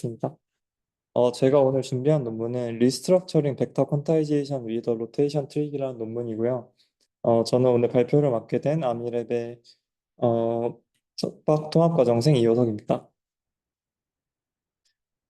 반갑습니다. 제가 오늘 준비한 논문은 Restructuring Vector Quantization with a Rotation Trick이라는 논문이고요. 저는 오늘 발표를 맡게 된 아미랩의 석박 통합과정생 이호석입니다.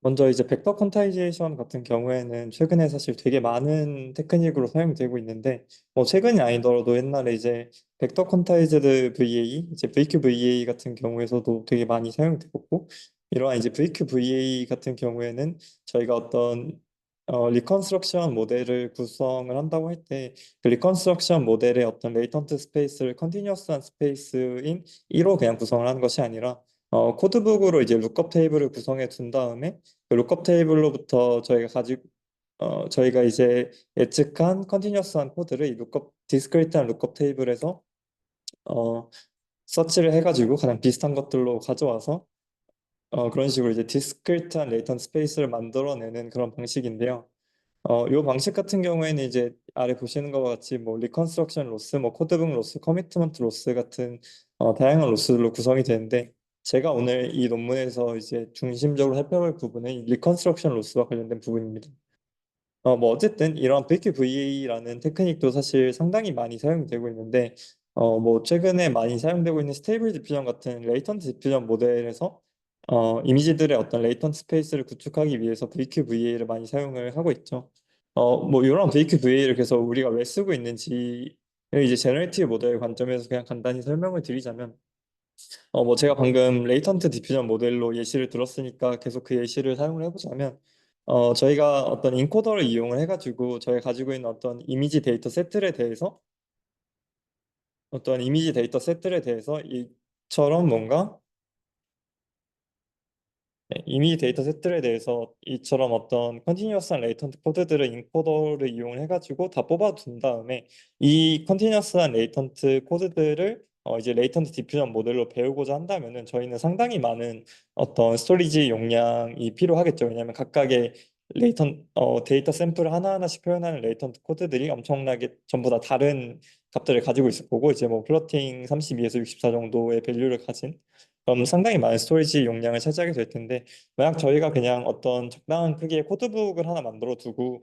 먼저 이제 벡터 퀀타이제이션 같은 경우에는 최근에 사실 되게 많은 테크닉으로 사용되고 있는데 최근이 아니더라도 옛날에 이제 벡터 퀀타이즈드 VA, 이제 VQVA 같은 경우에서도 되게 많이 사용되었고 이러한 이제 VQVA 같은 경우에는 저희가 어떤 리컨스트럭션 모델을 구성을 한다고 할 때 그 리컨스트럭션 모델의 어떤 레이턴트 스페이스를 컨티뉴어스한 스페이스인 1로 그냥 구성을 하는 것이 아니라 코드북으로 이제 룩업 테이블을 구성해 둔 다음에 그 룩업 테이블로부터 저희가 이제 예측한 컨티뉴어스한 코드를 이 룩업 디스크리트한 룩업 테이블에서 어, 서치를 해가지고 가장 비슷한 것들로 가져와서 그런 식으로 이제 디스크리트한 레이턴 스페이스를 만들어내는 그런 방식인데요. 이 방식 같은 경우에는 이제 아래 보시는 것과 같이 뭐 리컨스트럭션 로스, 뭐 코드북 로스, 커미트먼트 로스 같은 다양한 로스들로 구성이 되는데 제가 오늘 이 논문에서 이제 중심적으로 살펴볼 부분은 이 리컨스트럭션 로스와 관련된 부분입니다. 뭐 어쨌든 이런 VQVA라는 테크닉도 사실 상당히 많이 사용되고 있는데 뭐 최근에 많이 사용되고 있는 스테이블 디퓨전 같은 레이턴트 디퓨전 모델에서 이미지들의 어떤 레이턴트 스페이스를 구축하기 위해서 VQVA를 많이 사용을 하고 있죠. 뭐 이런 VQVA를 그래서 우리가 왜 쓰고 있는지를 이제 제너레이티브 모델 관점에서 그냥 간단히 설명을 드리자면 뭐 제가 방금 레이턴트 디퓨전 모델로 예시를 들었으니까 계속 그 예시를 사용을 해보자면 저희가 어떤 인코더를 이용을 해가지고 저희가 가지고 있는 어떤 이미지 데이터 세트에 대해서 이처럼 뭔가 이미 데이터 세트에 대해서 이처럼 어떤 컨티뉴어스한 레이턴트 코드들을 인코더를 이용을 해가지고 다 뽑아둔 다음에 이 컨티뉴어스한 레이턴트 코드들을 이제 레이턴트 디퓨전 모델로 배우고자 한다면은 저희는 상당히 많은 어떤 스토리지 용량이 필요하겠죠. 왜냐하면 각각의 데이터 샘플을 하나하나씩 표현하는 레이턴트 코드들이 엄청나게 전부 다 다른 값들을 가지고 있을 거고 이제 뭐 플로팅 32에서 64 정도의 밸류를 가진 그럼 상당히 많은 스토리지 용량을 차지하게 될 텐데 만약 저희가 그냥 어떤 적당한 크기의 코드북을 하나 만들어 두고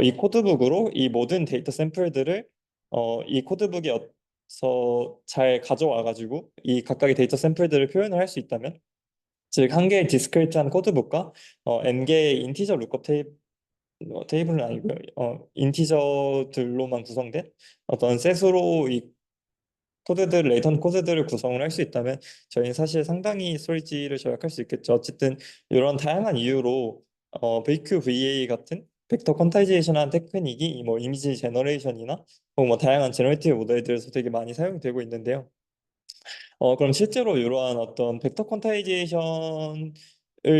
이 코드북으로 이 모든 데이터 샘플들을 이 코드북에서 잘 가져와 가지고 이 각각의 데이터 샘플들을 표현을 할 수 있다면 즉 한 개의 디스크리트한 코드북과 n 개의 인티저 룩업 테이블은 아니고요. 인티저들로만 구성된 어떤 셋으로 이 레이턴 코드들을 구성을 할 수 있다면 저희는 사실 상당히 스토리지를 절약할 수 있겠죠. 어쨌든 이런 다양한 이유로 VQVA 같은 벡터 퀀타이제이션한 테크닉이 뭐 이미지 제너레이션이나 혹은 뭐 다양한 제너레이티브 모델들에서 되게 많이 사용되고 있는데요. 그럼 실제로 이러한 어떤 벡터 퀀타이제이션을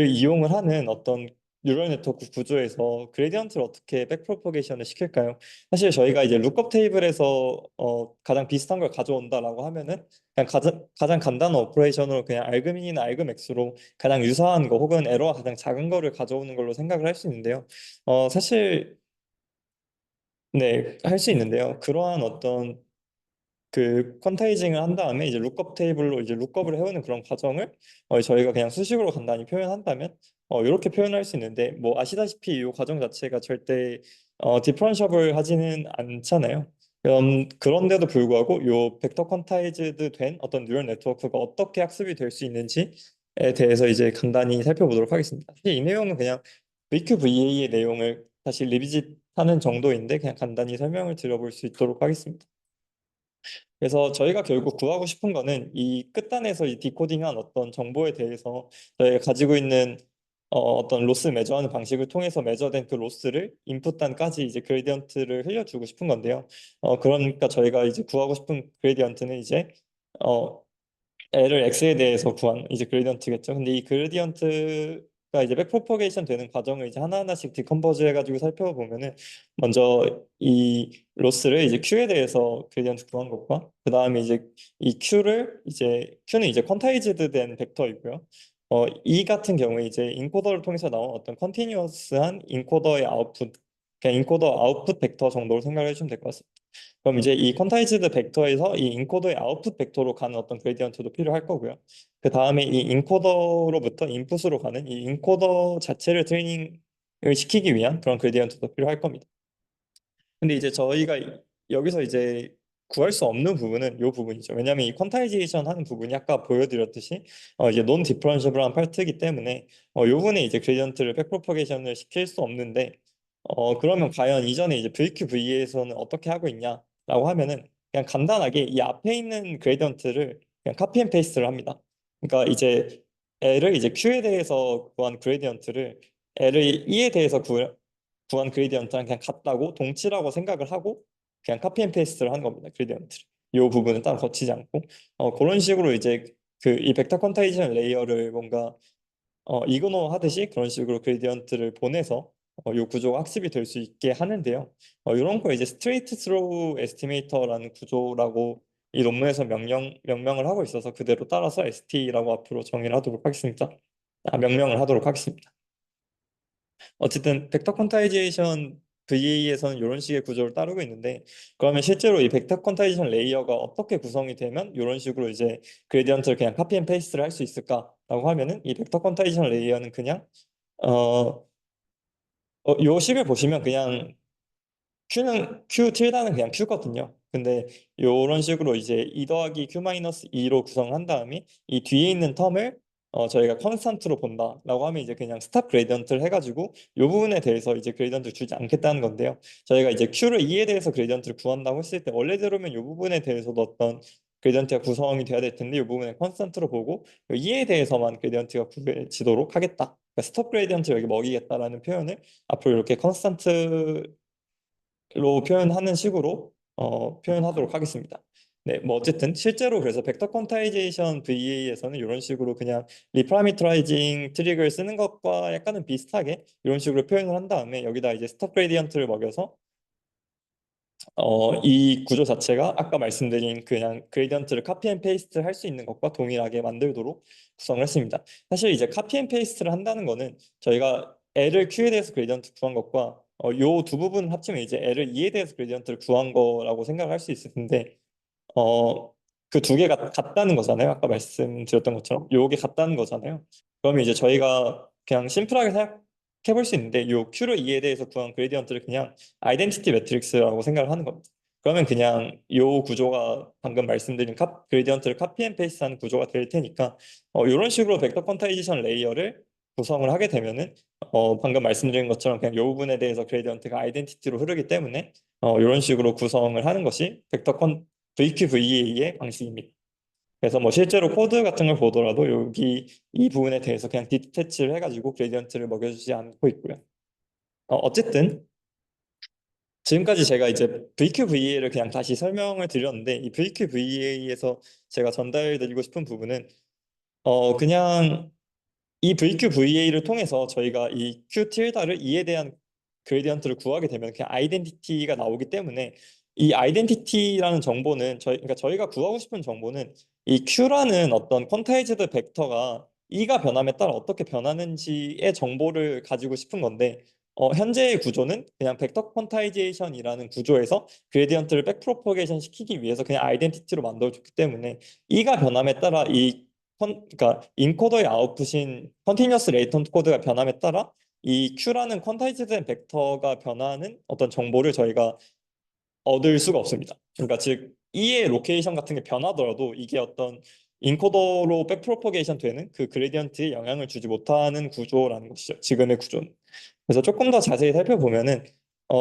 이용을 하는 어떤 뉴럴 네트워크 구조에서 그레디언트를 어떻게 백프로포게이션을 시킬까요? 사실 저희가 이제 룩업 테이블에서 가장 비슷한 걸 가져온다라고 하면은 그냥 가장 간단한 오퍼레이션으로 그냥 알그민이나 알그맥스로 가장 유사한 거 혹은 에러가 가장 작은 거를 가져오는 걸로 생각을 할 수 있는데요. 사실 네, 할 수 있는데요. 그러한 어떤 그 퀀타이징을 한 다음에 이제 룩업 테이블로 이제 룩업을 해오는 그런 과정을 저희가 그냥 수식으로 간단히 표현한다면 이렇게 표현할 수 있는데 뭐 아시다시피 이 과정 자체가 절대 디퍼런셔블 하지는 않잖아요. 그런데도 불구하고 요 벡터 퀀타이즈드 된 어떤 뉴럴 네트워크가 어떻게 학습이 될 수 있는지에 대해서 이제 간단히 살펴보도록 하겠습니다. 사실 이 내용은 그냥 VQVA의 내용을 다시 리비짓하는 정도인데 그냥 간단히 설명을 드려볼 수 있도록 하겠습니다. 그래서 저희가 결국 구하고 싶은 거는 이 끝단에서 이 디코딩한 어떤 정보에 대해서 저희가 가지고 있는 어떤 로스 매저하는 방식을 통해서 매저된 그 로스를 인풋단까지 이제 그레디언트를 흘려주고 싶은 건데요. 그러니까 저희가 이제 구하고 싶은 그레디언트는 이제 어, L을 X에 대해서 구한 이제 그레디언트겠죠. 근데 이 그레디언트가 이제 백프로퍼게이션 되는 과정을 이제 하나하나씩 디컴포즈 해가지고 살펴보면은 먼저 이 로스를 이제 Q에 대해서 그레디언트 구한 것과 그 다음에 이제 이 Q는 이제 퀀타이즈드 된 벡터이고요. E 같은 경우에 이제 인코더를 통해서 나온 어떤 컨티뉴어스한 인코더의 아웃풋 그냥 인코더 아웃풋 벡터 정도로 생각을 해주면 될 것 같습니다. 그럼 이제 이 퀀타이즈드 벡터에서 이 인코더의 아웃풋 벡터로 가는 어떤 그레디언트도 필요할 거고요. 그 다음에 이 인코더로부터 인풋으로 가는 이 인코더 자체를 트레이닝을 시키기 위한 그런 그레디언트도 필요할 겁니다. 근데 이제 저희가 여기서 이제 구할 수 없는 부분은 이 부분이죠. 왜냐하면 이 퀀타이제이션 하는 부분이 아까 보여드렸듯이 이제 논 디퍼런셔블한 파트이기 때문에 이 부분에 이제 그레디언트를 백프로퍼게이션을 시킬 수 없는데 그러면 과연 이전에 이제 VQV에서는 어떻게 하고 있냐라고 하면은 그냥 간단하게 이 앞에 있는 그레디언트를 그냥 카피 앤 페이스트를 합니다. 그러니까 이제 L을 이제 Q에 대해서 구한 그레디언트를 L을 E에 대해서 구한 그레디언트랑 그냥 같다고 동치라고 생각을 하고 그냥 카피 앤 페이스트를 하는 겁니다. 그레디언트를. 이 부분은 따로 거치지 않고 그런 식으로 이제 그 이 벡터 퀀타이제이션 레이어를 뭔가 이그노 하듯이 그런 식으로 그레디언트를 보내서 이 구조가 학습이 될 수 있게 하는데요. 이런 거 이제 스트레이트 스로우 에스티메이터라는 구조라고 이 논문에서 명명을 하고 있어서 그대로 따라서 ST라고 앞으로 정의를 하도록 하겠습니다. 명명을 하도록 하겠습니다. 어쨌든 벡터 퀀타이제이션 VA에서는 이런 식의 구조를 따르고 있는데 그러면 실제로 이 벡터 퀀타이제이션 레이어가 어떻게 구성이 되면 이런 식으로 이제 그레디언트를 그냥 카피 앤 페이스트를 할 수 있을까라고 하면은 이 벡터 퀀타이제이션 레이어는 그냥 어, 요 식을 보시면 그냥 Q 틸다는 그냥 Q거든요. 근데 이런 식으로 이제 2 더하기 Q 마이너스 2로 구성한 다음에 이 뒤에 있는 텀을 저희가 컨스탄트로 본다라고 하면 이제 그냥 스탑 그레디언트를 해가지고 이 부분에 대해서 이제 그레디언트를 주지 않겠다는 건데요. 저희가 이제 Q를 2에 대해서 그레디언트를 구한다고 했을 때 원래대로면 이 부분에 대해서도 어떤 그레디언트가 구성이 돼야 될 텐데 이 부분에 컨스탄트로 보고 2에 대해서만 그레디언트가 구해지도록 하겠다. 그러니까 스톱 그레디언트 여기 먹이겠다라는 표현을 앞으로 이렇게 컨스탄트 로 표현하는 식으로 표현하도록 하겠습니다. 네, 뭐 어쨌든 실제로 그래서 벡터 퀀타이제이션 VA에서는 이런 식으로 그냥 리파라미터라이징 트릭을 쓰는 것과 약간은 비슷하게 이런 식으로 표현을 한 다음에 여기다 이제 스톱 그레디언트를 먹여서 이 구조 자체가 아까 말씀드린 그냥 그레디언트를 카피 앤 페이스트 할 수 있는 것과 동일하게 만들도록 구성을 했습니다. 사실 이제 카피 앤 페이스트를 한다는 거는 저희가 L을 Q에 대해서 그레디언트 구한 것과 요 두 부분을 합치면 이제 L을 E에 대해서 그레디언트를 구한 거라고 생각을 할 수 있을 텐데 그 두 개가 같다는 거잖아요. 아까 말씀드렸던 것처럼 요게 같다는 거잖아요. 그러면 이제 저희가 그냥 심플하게 생각해 볼 수 있는데 요 Q를 E에 대해서 구한 그레디언트를 그냥 아이덴티티 매트릭스라고 생각을 하는 겁니다. 그러면 그냥 요 구조가 방금 말씀드린 그레디언트를 카피 앤 페이스트하는 구조가 될 테니까 이런 식으로 벡터 퀀타이제이션 레이어를 구성을 하게 되면은 방금 말씀드린 것처럼 그냥 요 부분에 대해서 그레디언트가 아이덴티티로 흐르기 때문에 이런 식으로 구성을 하는 것이 VQVA의 방식입니다. 그래서 뭐 실제로 코드 같은 걸 보더라도 여기 이 부분에 대해서 그냥 디태치를 해가지고 그레디언트를 먹여주지 않고 있고요. 어쨌든 지금까지 제가 이제 VQVA를 그냥 다시 설명을 드렸는데 이 VQVA에서 제가 전달드리고 싶은 부분은 그냥 이 VQVA를 통해서 저희가 이 Q 틸다를 E에 대한 그레디언트를 구하게 되면 그냥 아이덴티티가 나오기 때문에 이 아이덴티티라는 정보는 그러니까 저희가 구하고 싶은 정보는 이 Q라는 어떤 퀀타이즈드 벡터가 E가 변함에 따라 어떻게 변하는지의 정보를 가지고 싶은 건데 현재의 구조는 그냥 벡터 퀀타이제이션이라는 구조에서 그레디언트를 백프로포게이션 시키기 위해서 그냥 아이덴티티로 만들어줬기 때문에 E가 변함에 따라 그러니까 인코더의 아웃풋인 컨티뉴어스 레이턴트 코드가 변함에 따라 이 Q라는 퀀타이즈된 벡터가 변하는 어떤 정보를 저희가 얻을 수가 없습니다. 그러니까 즉 E의 로케이션 같은 게 변하더라도 이게 어떤 인코더로 백프로포게이션 되는 그 그레디언트에 영향을 주지 못하는 구조라는 것이죠. 지금의 구조는. 그래서 조금 더 자세히 살펴보면은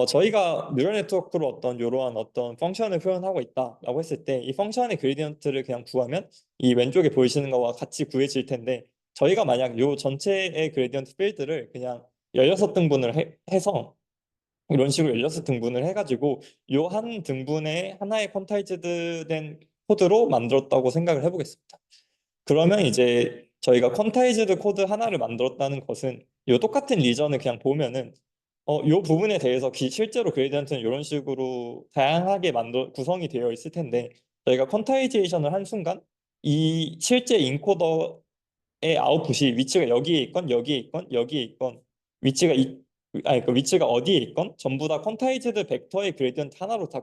저희가 뉴럴 네트워크로 어떤 이러한 어떤 펑션을 표현하고 있다라고 했을 때 이 펑션의 그레디언트를 그냥 구하면 이 왼쪽에 보이시는 거와 같이 구해질 텐데 저희가 만약 요 전체의 그레디언트 필드를 그냥 16등분을 해서 이런 식으로 16등분을 해가지고 요 한 등분의 하나의 퀀타이즈드 된 코드로 만들었다고 생각을 해보겠습니다. 그러면 이제 저희가 퀀타이즈드 코드 하나를 만들었다는 것은 이 똑같은 리전을 그냥 보면은 요 부분에 대해서 실제로 그레디언트는 이런 식으로 다양하게 구성이 되어 있을 텐데 저희가 퀀타이제이션을 한 순간 이 실제 인코더의 아웃풋이 위치가 여기에 있건 여기에 있건 여기에 있건 위치가 아니 그 위치가 어디에 있건 전부 다 퀀타이즈드 벡터의 그레디언트 하나로 다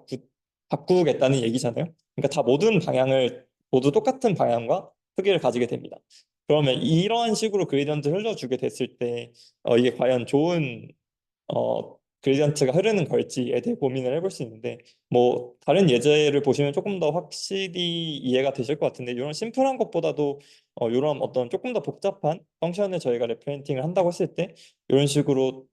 바꾸겠다는 얘기잖아요. 그러니까 다 모든 방향을 모두 똑같은 방향과 크기를 가지게 됩니다. 그러면 이러한 식으로 그레디언트를 흘려주게 됐을 때 이게 과연 좋은 그레디언트가 흐르는 걸지에 대해 고민을 해볼 수 있는데 뭐 다른 예제를 보시면 조금 더 확실히 이해가 되실 것 같은데 이런 심플한 것보다도 이런 어떤 조금 더 복잡한 펑션을 저희가 레퍼렌팅을 한다고 했을 때 이런 식으로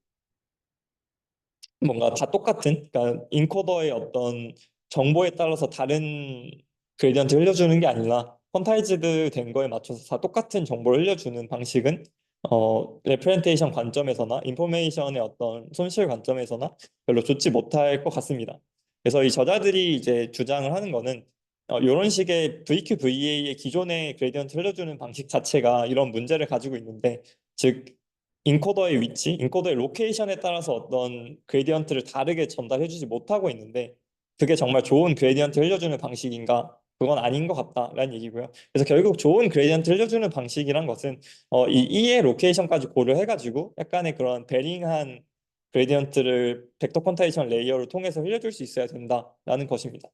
뭔가 다 똑같은 그러니까 인코더의 어떤 정보에 따라서 다른 그레디언트 흘려주는 게 아니라 퀀타이즈드 된 거에 맞춰서 다 똑같은 정보를 흘려주는 방식은 레프렌테이션 관점에서나 인포메이션의 어떤 손실 관점에서나 별로 좋지 못할 것 같습니다. 그래서 이 저자들이 이제 주장을 하는 거는 이런 식의 VQVA의 기존의 그레디언트 흘려주는 방식 자체가 이런 문제를 가지고 있는데 즉 인코더의 위치, 인코더의 로케이션에 따라서 어떤 그레디언트를 다르게 전달해주지 못하고 있는데 그게 정말 좋은 그레디언트 흘려주는 방식인가? 그건 아닌 것 같다라는 얘기고요. 그래서 결국 좋은 그레디언트 흘려주는 방식이란 것은 이 E의 로케이션까지 고려해가지고 약간의 그런 베링한 그레디언트를 벡터 퀀타이션 레이어를 통해서 흘려줄 수 있어야 된다라는 것입니다.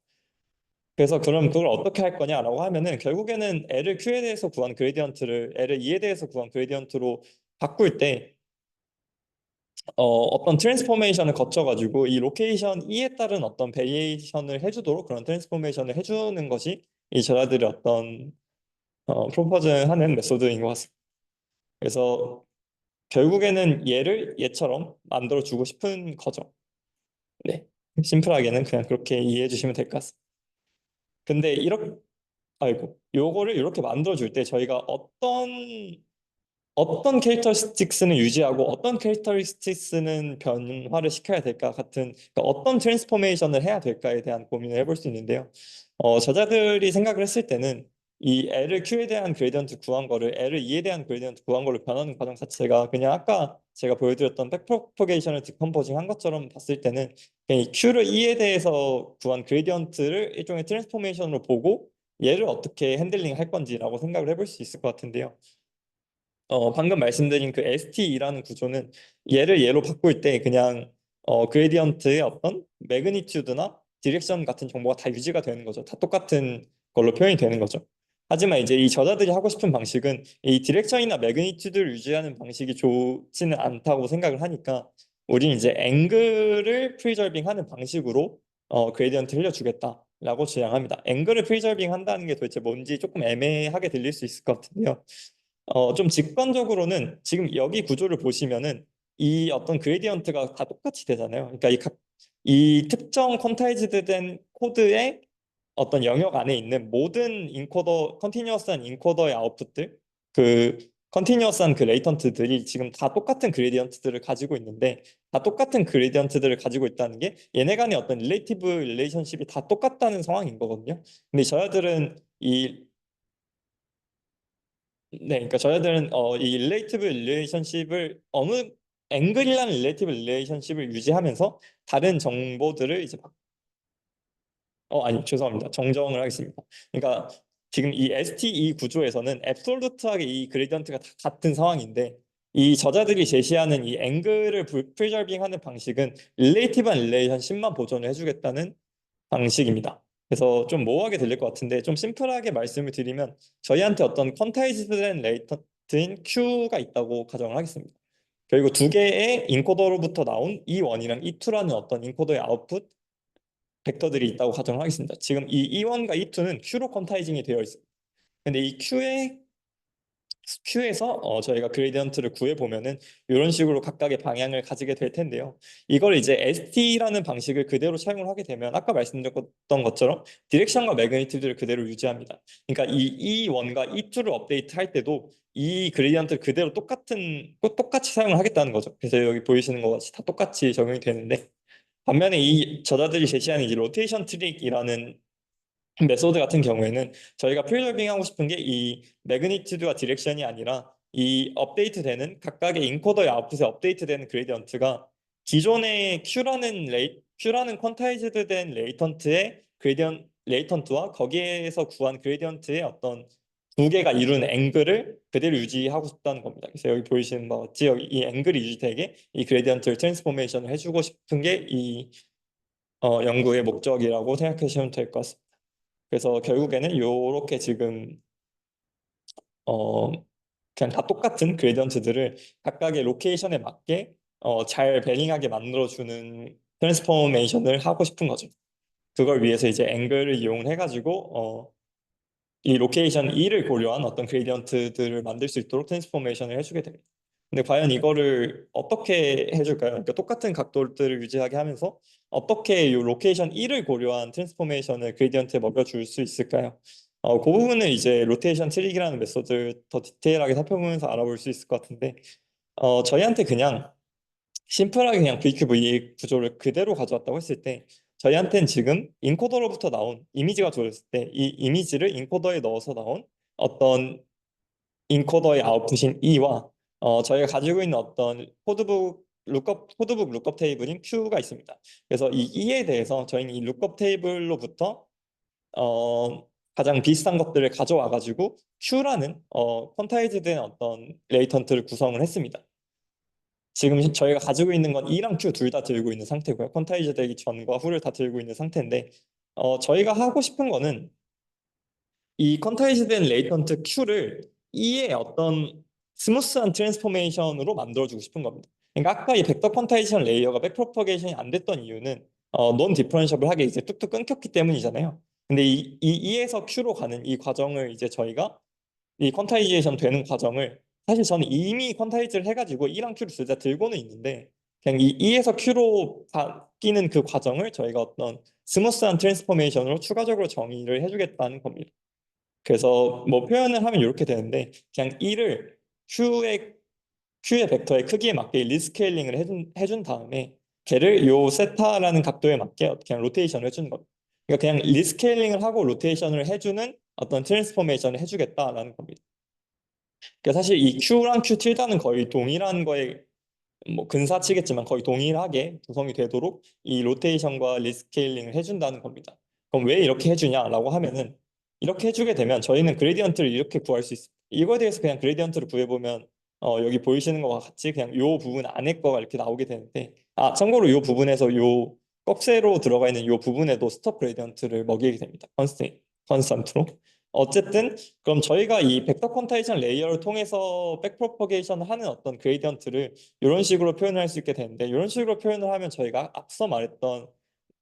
그래서 그럼 그걸 어떻게 할 거냐라고 하면은 결국에는 L을 Q에 대해서 구한 그레디언트를 L을 E에 대해서 구한 그레디언트로 바꿀 때 어떤 트랜스포메이션을 거쳐가지고 이 로케이션 E에 따른 어떤 베리에이션을 해주도록 그런 트랜스포메이션을 해주는 것이 이 저자들의 어떤 프로포즈하는 메소드인 것 같습니다. 그래서 결국에는 얘를 얘처럼 만들어 주고 싶은 거죠. 네, 심플하게는 그냥 그렇게 이해해 주시면 될 것 같습니다. 근데 이렇게 아이고 요거를 이렇게 만들어 줄 때 저희가 어떤 캐릭터리스틱스는 유지하고 어떤 캐릭터리스틱스는 변화를 시켜야 될까 같은 그러니까 어떤 트랜스포메이션을 해야 될까에 대한 고민을 해볼 수 있는데요. 저자들이 생각을 했을 때는 이 L을 Q에 대한 그레디언트 구한 거를 L을 E에 대한 그레디언트 구한 거를 변하는 과정 자체가 그냥 아까 제가 보여드렸던 백프로포게이션을 디컴포징 한 것처럼 봤을 때는 그냥 이 Q를 E에 대해서 구한 그레디언트를 일종의 트랜스포메이션으로 보고 얘를 어떻게 핸들링 할 건지라고 생각을 해볼 수 있을 것 같은데요. 방금 말씀드린 그 STE라는 구조는 얘를 얘로 바꿀 때 그냥 그레디언트의 어떤 매그니튜드나 디렉션 같은 정보가 다 유지가 되는 거죠. 다 똑같은 걸로 표현이 되는 거죠. 하지만 이제 이 저자들이 하고 싶은 방식은 이 디렉션이나 매그니튜드를 유지하는 방식이 좋지는 않다고 생각을 하니까 우리는 이제 앵글을 프리저빙 하는 방식으로 그레디언트 흘려주겠다라고 주장합니다. 앵글을 프리저빙 한다는 게 도대체 뭔지 조금 애매하게 들릴 수 있을 것 같은데요. 좀 직관적으로는 지금 여기 구조를 보시면은 이 어떤 그레디언트가 다 똑같이 되잖아요. 그러니까 이 특정 퀀타이즈드 된 코드의 어떤 영역 안에 있는 모든 인코더, 컨티뉴어스한 인코더의 아웃풋들, 그 컨티뉴어스한 그 레이턴트들이 지금 다 똑같은 그레디언트들을 가지고 있는데 다 똑같은 그레디언트들을 가지고 있다는 게 얘네 간의 어떤 릴레이티브 릴레이션십이 다 똑같다는 상황인 거거든요. 근데 저희들은 이 네, 그러니까 저희들은 이 릴레이티브 릴레이션십을 어느 앵글이라는 릴레이티브 릴레이션십을 유지하면서 다른 정보들을 이제 아니 죄송합니다. 정정을 하겠습니다. 그러니까 지금 이 STE 구조에서는 앱솔루트하게 이 그레디언트가 다 같은 상황인데 이 저자들이 제시하는 이 앵글을 프리저빙하는 방식은 릴레이티브한 릴레이션십만 보존을 해주겠다는 방식입니다. 그래서 좀 모호하게 들릴 것 같은데 좀 심플하게 말씀을 드리면 저희한테 어떤 퀀타이즈된 레이턴트인 Q가 있다고 가정을 하겠습니다. 그리고 두 개의 인코더로부터 나온 E1이랑 E2라는 어떤 인코더의 아웃풋 벡터들이 있다고 가정을 하겠습니다. 지금 이 E1과 E2는 Q로 퀀타이징이 되어 있습니다. 근데 이 Q에서 저희가 그레디언트를 구해 보면은 이런 식으로 각각의 방향을 가지게 될 텐데요. 이걸 이제 ST라는 방식을 그대로 사용을 하게 되면 아까 말씀드렸던 것처럼 디렉션과 매그니튜드를 그대로 유지합니다. 그러니까 이 E1과 E2를 업데이트 할 때도 이 그레디언트를 그대로 똑같이 사용을 하겠다는 거죠. 그래서 여기 보이시는 것 같이 다 똑같이 적용이 되는데 반면에 이 저자들이 제시하는 이 로테이션 트릭이라는 메소드 같은 경우에는 저희가 프리저빙 하고 싶은 게 이 매그니튜드와 디렉션이 아니라 이 업데이트되는 각각의 인코더의 아웃풋에 업데이트되는 그레디언트가 기존의 Q라는 퀀타이즈드 된 레이턴트의 레이턴트와 거기에서 구한 그레디언트의 어떤 두 개가 이루는 앵글을 그대로 유지하고 싶다는 겁니다. 그래서 여기 보이시는 바와 같이 여기 이 앵글이 유지되게 이 그레디언트를 트랜스포메이션을 해주고 싶은 게 이 연구의 목적이라고 생각하시면 될 것 같습니다. 그래서 결국에는 요렇게 지금 어, 그냥 다 똑같은 그레디언트들을 각각의 로케이션에 맞게 잘 베링하게 만들어주는 트랜스포메이션을 하고 싶은 거죠. 그걸 위해서 이제 앵글을 이용해가지고 이 로케이션 E를 고려한 어떤 그레디언트들을 만들 수 있도록 트랜스포메이션을 해주게 됩니다. 근데 과연 이거를 어떻게 해줄까요? 그러니까 똑같은 각도들을 유지하게 하면서 어떻게 이 로케이션 E를 고려한 트랜스포메이션을 그레디언트에 먹여줄 수 있을까요? 그 부분은 이제 로테이션 트릭이라는 메소드를 더 디테일하게 살펴보면서 알아볼 수 있을 것 같은데 저희한테 그냥 심플하게 그냥 VQVA 구조를 그대로 가져왔다고 했을 때 저희한테는 지금 인코더로부터 나온 이미지가 주어졌을 때 이 이미지를 인코더에 넣어서 나온 어떤 인코더의 아웃풋인 E와 저희가 가지고 있는 어떤 코드북 룩업 테이블인 Q가 있습니다. 그래서 이 E에 대해서 저희는 이 룩업 테이블로부터 가장 비슷한 것들을 가져와 가지고 Q라는 퀀타이즈된 어떤 레이턴트를 구성을 했습니다. 지금 저희가 가지고 있는 건 E랑 Q 둘 다 들고 있는 상태고요. 퀀타이즈 되기 전과 후를 다 들고 있는 상태인데 저희가 하고 싶은 거는 이 퀀타이즈된 레이턴트 Q를 E의 어떤 스무스한 트랜스포메이션으로 만들어주고 싶은 겁니다. 그러니까 아까 이 벡터 퀀타이제이션 레이어가 백프로퍼게이션이 안 됐던 이유는 논 디퍼런셔블하게 이제 뚝뚝 끊겼기 때문이잖아요. 근데 이 E에서 Q로 가는 이 과정을 이제 저희가 이 퀀타이제이션 되는 과정을 사실 저는 이미 퀀타이즈를 해가지고 E랑 Q를 둘 다 들고는 있는데 그냥 이 E에서 Q로 바뀌는 그 과정을 저희가 어떤 스무스한 트랜스포메이션으로 추가적으로 정의를 해주겠다는 겁니다. 그래서 뭐 표현을 하면 이렇게 되는데 그냥 E를 Q의 벡터의 크기에 맞게 리스케일링을 해준 다음에 걔를 요 세타라는 각도에 맞게 그냥 로테이션을 해주는 겁니다. 그러니까 그냥 리스케일링을 하고 로테이션을 해주는 어떤 트랜스포메이션을 해주겠다라는 겁니다. 그러니까 사실 이 Q랑 Q 틸다는 거의 동일한 거에 뭐 근사치겠지만 거의 동일하게 구성이 되도록 이 로테이션과 리스케일링을 해준다는 겁니다. 그럼 왜 이렇게 해주냐라고 하면은 이렇게 해주게 되면 저희는 그레디언트를 이렇게 구할 수 있습니다. 이거에 대해서 그냥 그레디언트를 구해보면 여기 보이시는 것과 같이 그냥 요 부분 안에 거가 이렇게 나오게 되는데 참고로 요 부분에서 요 꺽쇠로 들어가 있는 요 부분에도 스톱 그레디언트를 먹이게 됩니다. 컨스턴트로. 어쨌든 그럼 저희가 이 벡터 퀀타이션 레이어를 통해서 백프로퍼게이션을 하는 어떤 그레디언트를 이런 식으로 표현을 할 수 있게 되는데 이런 식으로 표현을 하면 저희가 앞서 말했던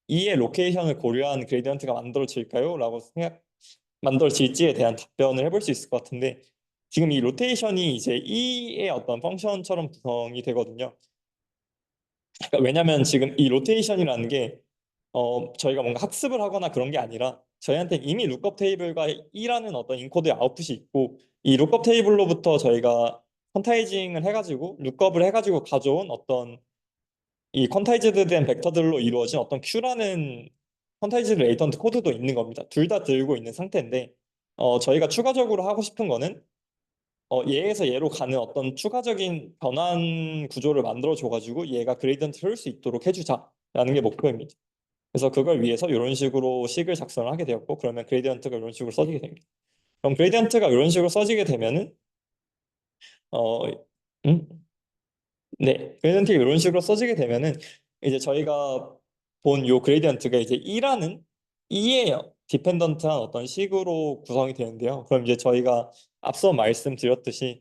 E의 로케이션을 고려한 그레디언트가 만들어질까요? 라고 만들어질지에 대한 답변을 해볼 수 있을 것 같은데 지금 이 로테이션이 이제 E의 어떤 펑션처럼 구성이 되거든요. 그러니까 왜냐하면 지금 이 로테이션이라는 게 저희가 뭔가 학습을 하거나 그런 게 아니라 저희한테 이미 룩업 테이블과 E라는 어떤 인코드의 아웃풋이 있고 이 룩업 테이블로부터 저희가 퀀타이징을 해가지고 룩업을 해가지고 가져온 어떤 이 퀀타이즈드 된 벡터들로 이루어진 어떤 Q라는 퀀타이즈드 레이턴트 코드도 있는 겁니다. 둘 다 들고 있는 상태인데 저희가 추가적으로 하고 싶은 거는 얘에서 얘로 가는 어떤 추가적인 변환 구조를 만들어 줘가지고 얘가 그레이던트를 흐를 수 있도록 해주자라는 게 목표입니다. 그래서 그걸 위해서 이런 식으로 식을 작성을 하게 되었고 그러면 그레디언트가 이런 식으로 써지게 됩니다. 그럼 그레디언트가 이런 식으로 써지게 되면은 어, 음? 네, 그레디언트가 이런 식으로 써지게 되면은 이제 저희가 본 요 그레디언트가 이제 E라는 E의 디펜던트한 어떤 식으로 구성이 되는데요. 그럼 이제 저희가 앞서 말씀드렸듯이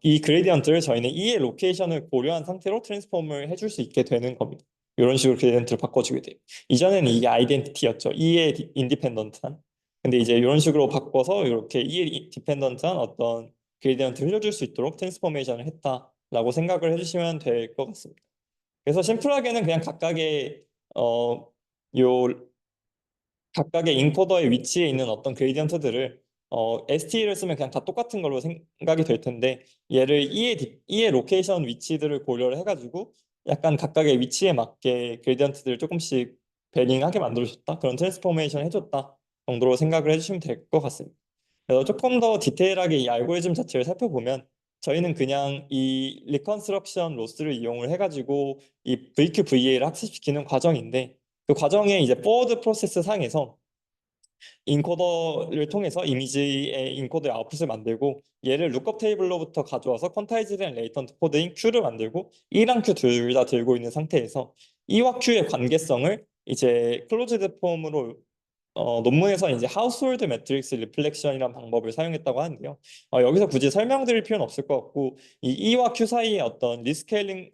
이 그레디언트를 저희는 E의 로케이션을 고려한 상태로 트랜스폼을 해줄 수 있게 되는 겁니다. 이런 식으로 그레디언트를 바꿔주게 돼요. 이전에는 이게 아이덴티티였죠. E의 인디펜던트한. 근데 이제 이런 식으로 바꿔서 이렇게 E의 디펜던트한 어떤 그레디언트를 흘려줄 수 있도록 트랜스포메이션을 했다라고 생각을 해주시면 될 것 같습니다. 그래서 심플하게는 그냥 어, 요 각각의 인코더의 위치에 있는 어떤 그레디언트들을 ST를 쓰면 그냥 다 똑같은 걸로 생각이 될 텐데 얘를 E의 로케이션 위치들을 고려를 해가지고 약간 각각의 위치에 맞게 그레디언트들을 조금씩 베링하게 만들어줬다 그런 트랜스포메이션 해줬다 정도로 생각을 해주시면 될 것 같습니다. 그래서 조금 더 디테일하게 이 알고리즘 자체를 살펴보면 저희는 그냥 이 리컨스트럭션 로스를 이용을 해가지고 이 VQVA를 학습시키는 과정인데 그 과정에 이제 포워드 프로세스 상에서 인코더를 통해서 이미지의 인코더의 아웃풋을 만들고 얘를 룩업 테이블로부터 가져와서 퀀타이즈된 레이턴트 코드인 Q를 만들고 E랑 Q 둘 다 들고 있는 상태에서 E와 Q의 관계성을 이제 클로즈드 폼으로 논문에서 이제 하우스홀드 매트릭스 리플렉션이라는 방법을 사용했다고 하는데요. 여기서 굳이 설명드릴 필요는 없을 것 같고 이 E와 Q 사이의 어떤 리스케일링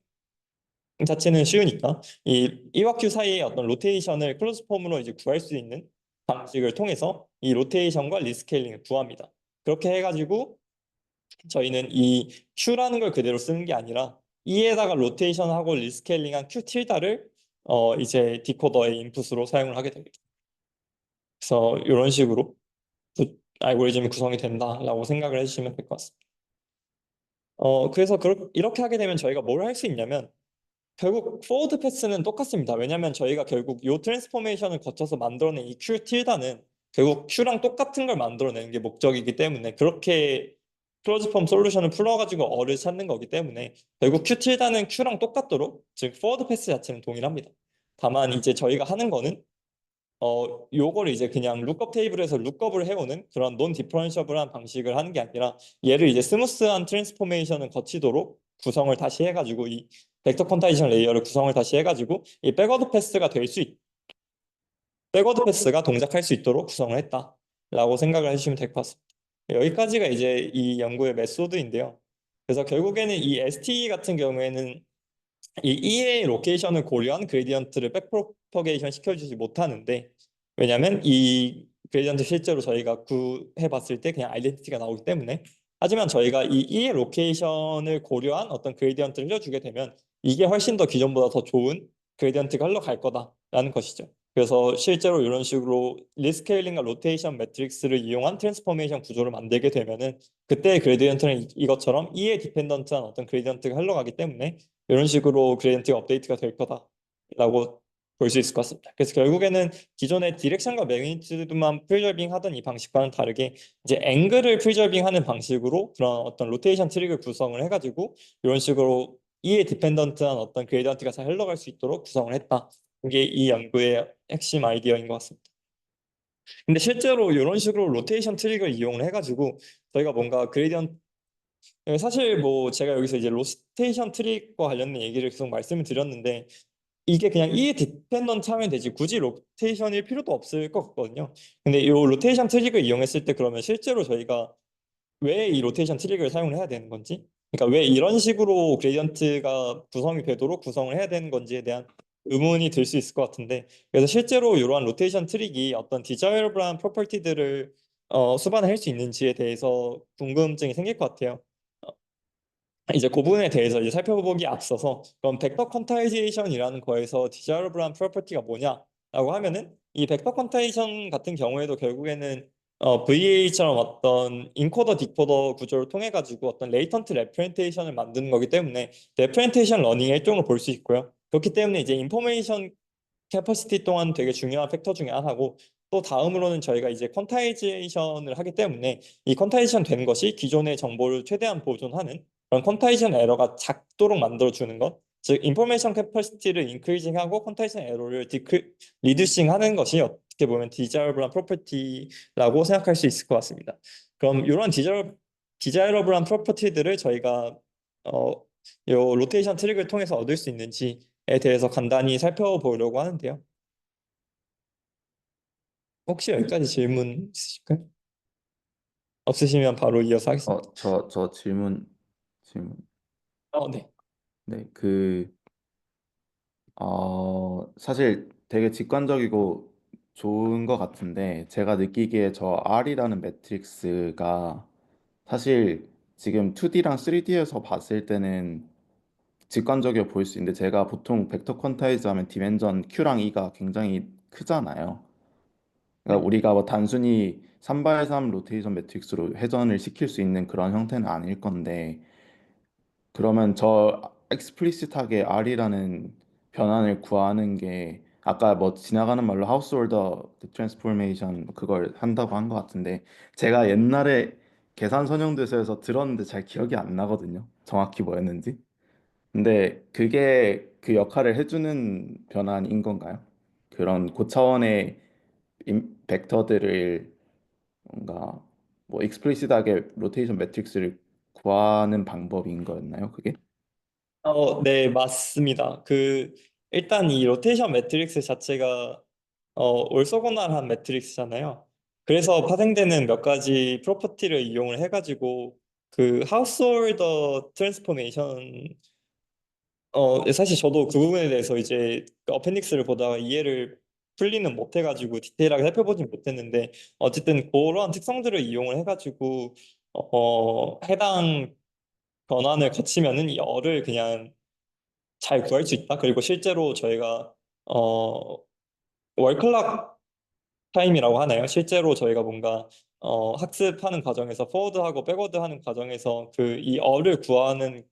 자체는 쉬우니까 이 E와 Q 사이의 어떤 로테이션을 클로즈 폼으로 이제 구할 수 있는 방식을 통해서 이 로테이션과 리스케일링을 구합니다. 그렇게 해가지고 저희는 이 Q라는 걸 그대로 쓰는 게 아니라 E에다가 로테이션하고 리스케일링한 Q 틸다를 이제 디코더의 인풋으로 사용을 하게 됩니다. 그래서 이런 식으로 알고리즘이 구성이 된다라고 생각을 해주시면 될 것 같습니다. 그래서 이렇게 하게 되면 저희가 뭘 할 수 있냐면 결국 포워드 패스는 똑같습니다. 왜냐하면 저희가 결국 이 트랜스포메이션을 거쳐서 만들어낸 이 Q 틸다는 결국 Q랑 똑같은 걸 만들어내는 게 목적이기 때문에 그렇게 클로즈 폼 솔루션을 풀어가지고 어를 찾는 거기 때문에 결국 Q 틸다는 Q랑 똑같도록 즉 포워드 패스 자체는 동일합니다. 다만 이제 저희가 하는 거는 요거를 이제 그냥 룩업 테이블에서 룩업을 해오는 그런 논 디퍼런셔블한 방식을 하는 게 아니라 얘를 이제 스무스한 트랜스포메이션을 거치도록 구성을 다시 해가지고 이 벡터 퀀타이제이션 레이어를 구성을 다시 해가지고 이 백워드 패스가 동작할 수 있도록 구성을 했다라고 생각을 해주시면 될 것 같습니다. 여기까지가 이제 이 연구의 메소드인데요. 그래서 결국에는 이 STE 같은 경우에는 이 EA 로케이션을 고려한 그레디언트를 백프로퍼게이션 시켜주지 못하는데 왜냐하면 이 그레디언트 실제로 저희가 구해 봤을 때 그냥 아이덴티티가 나오기 때문에 하지만 저희가 이 EA 로케이션을 고려한 어떤 그레디언트를 흘려주게 되면 이게 훨씬 더 기존보다 더 좋은 그레디언트가 흘러갈 거다라는 것이죠. 그래서 실제로 이런 식으로 리스케일링과 로테이션 매트릭스를 이용한 트랜스포메이션 구조를 만들게 되면은 그때의 그레디언트는 이것처럼 E에 디펜던트한 어떤 그레디언트가 흘러가기 때문에 이런 식으로 그레디언트가 업데이트가 될 거다라고 볼 수 있을 것 같습니다. 그래서 결국에는 기존의 디렉션과 매그니튜드만 프리저빙 하던 이 방식과는 다르게 이제 앵글을 프리저빙하는 방식으로 그런 어떤 로테이션 트릭을 구성을 해가지고 이런 식으로 이에 디펜던트한 어떤 그레디언트가 잘 흘러갈 수 있도록 구성을 했다. 이게 이 연구의 핵심 아이디어인 것 같습니다. 근데 실제로 이런 식으로 로테이션 트릭을 이용을 해가지고 저희가 뭔가 그레디언트 사실 뭐 제가 여기서 이제 로테이션 트릭과 관련된 얘기를 계속 말씀을 드렸는데 이게 그냥 이 디펜던트 하면 되지 굳이 로테이션일 필요도 없을 것 같거든요. 근데 이 로테이션 트릭을 이용했을 때 그러면 실제로 저희가 왜 이 로테이션 트릭을 사용을 해야 되는 건지 그러니까 왜 이런 식으로 그레디언트가 구성이 되도록 구성을 해야 되는 건지에 대한 의문이 들 수 있을 것 같은데 그래서 실제로 이러한 로테이션 트릭이 어떤 디자이어블한 프로퍼티들을 수반할 수 있는지에 대해서 궁금증이 생길 것 같아요. 이제 그 부분에 대해서 이제 살펴보기 앞서서 그럼 벡터 퀀타이제이션이라는 거에서 디자이어블한 프로퍼티가 뭐냐라고 하면은 이 벡터 퀀타이제이션 같은 경우에도 결국에는 VA처럼 어떤 인코더 디코더 구조를 통해 가지고 어떤 레이턴트 레프렌테이션을 만드는 거기 때문에 레프렌테이션 러닝의 일종을 볼 수 있고요. 그렇기 때문에 이제 인포메이션 캐퍼시티 또한 되게 중요한 팩터 중에 하나고 또 다음으로는 저희가 이제 퀀타이제이션을 하기 때문에 이 퀀타이제이션 된 것이 기존의 정보를 최대한 보존하는 그런 퀀타이제이션 에러가 작도록 만들어주는 것, 즉 인포메이션 캐퍼시티를 인크리징하고 퀀타이제이션 에러를 리듀싱하는 것이 어떻게 보면 디자이러블한 프로퍼티라고 생각할 수 있을 것 같습니다. 그럼 이런 디자이러블한 프로퍼티들을 저희가 어, 요 로테이션 트릭을 통해서 얻을 수 있는지에 대해서 간단히 살펴보려고 하는데요. 혹시 여기까지 질문 있으실까요? 없으시면 바로 이어서 하겠습니다. 저 질문. 네. 네, 사실 되게 직관적이고 좋은 것 같은데, 제가 느끼기에 저 R이라는 매트릭스가 사실 지금 2D랑 3D에서 봤을 때는 직관적이어 보일 수 있는데, 제가 보통 벡터 퀀타이즈 하면 디멘전 Q랑 E가 굉장히 크잖아요. 그러니까 네. 우리가 뭐 단순히 3x3 로테이션 매트릭스로 회전을 시킬 수 있는 그런 형태는 아닐 건데, 그러면 저 explicit하게 R이라는 변환을 구하는 게 아까 뭐 지나가는 말로 하우스홀더 트랜스포메이션 그걸 한다고 한 것 같은데, 제가 옛날에 계산 선형대서에서 들었는데 잘 기억이 안 나거든요. 정확히 뭐였는지. 근데 그게 그 역할을 해주는 변환인 건가요? 그런 고차원의 벡터들을 뭔가 뭐 익스플리시트하게 로테이션 매트릭스를 구하는 방법인 거였나요, 그게? 네, 맞습니다. 일단 이 로테이션 매트릭스 자체가 올소고날한 매트릭스잖아요. 그래서 파생되는 몇 가지 프로퍼티를 이용을 해가지고 그 하우스홀더 트랜스포메이션 사실 저도 그 부분에 대해서 이제 그 어펜딕스를 보다가 이해를 풀리는 못해가지고 디테일하게 살펴보진 못했는데 어쨌든 그러한 특성들을 이용을 해가지고 해당 변환을 거치면은 이 열을 그냥 잘 구할 수 있다. 그리고 실제로 저희가 어 월클락 타임이라고 하나요? 실제로 저희가 뭔가 학습하는 과정에서 포워드하고 백워드하는 과정에서 이 어를 구하는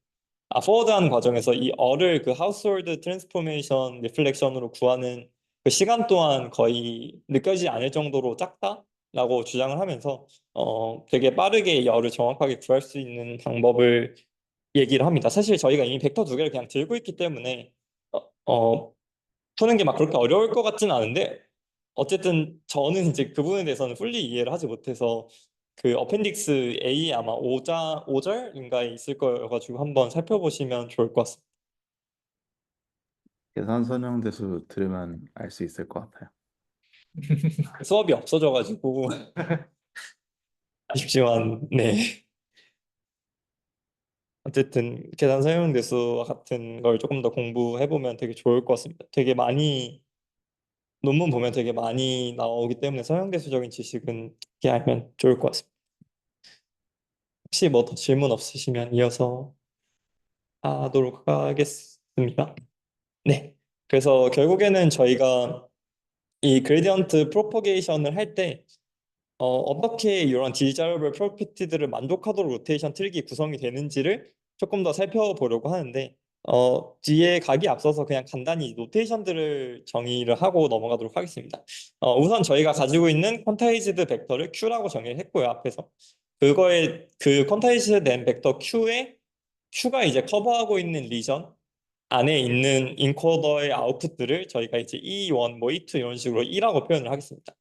포워드하는 과정에서 이 어를 그 하우스홀드 트랜스포메이션 리플렉션으로 구하는 그 시간 또한 거의 느껴지지 않을 정도로 작다라고 주장을 하면서 되게 빠르게 이 어를 정확하게 구할 수 있는 방법을 얘기를 합니다. 사실 저희가 이미 벡터 두 개를 그냥 들고 있기 때문에 어, 어, 푸는 게 막 그렇게 어려울 것 같진 않은데 어쨌든 저는 이제 그 부분에 대해서는 풀리 이해를 하지 못해서 그 어펜딕스 A에 아마 5절인가에 있을 거여가지고 한번 살펴보시면 좋을 것 같습니다. 계산 설명대수 들으면 알 수 있을 것 같아요. 수업이 없어져가지고 아쉽지만 네. 어쨌든 계산 사용 대수와 같은 걸 조금 더 공부해보면 되게 좋을 것 같습니다. 되게 많이 논문 보면 되게 많이 나오기 때문에 서양대수적인 지식은 이렇게 알면 좋을 것 같습니다. 혹시 뭐 더 질문 없으시면 이어서 하도록 하겠습니다. 네. 그래서 결국에는 저희가 이 그레디언트 프로포게이션을 할 때 어떻게 이런 디자이러블 프로퍼티들을 만족하도록 로테이션 트릭이 구성이 되는지를 조금 더 살펴보려고 하는데 뒤에 가기 앞서서 그냥 간단히 노테이션들을 정의를 하고 넘어가도록 하겠습니다. 우선 저희가 가지고 있는 퀀타이즈드 벡터를 Q라고 정의를 했고요, 앞에서. 그거에 그 퀀타이즈 된 벡터 Q가 이제 커버하고 있는 리전 안에 있는 인코더의 아웃풋들을 저희가 이제 E1, 뭐 E2 이런 식으로 E라고 표현을 하겠습니다.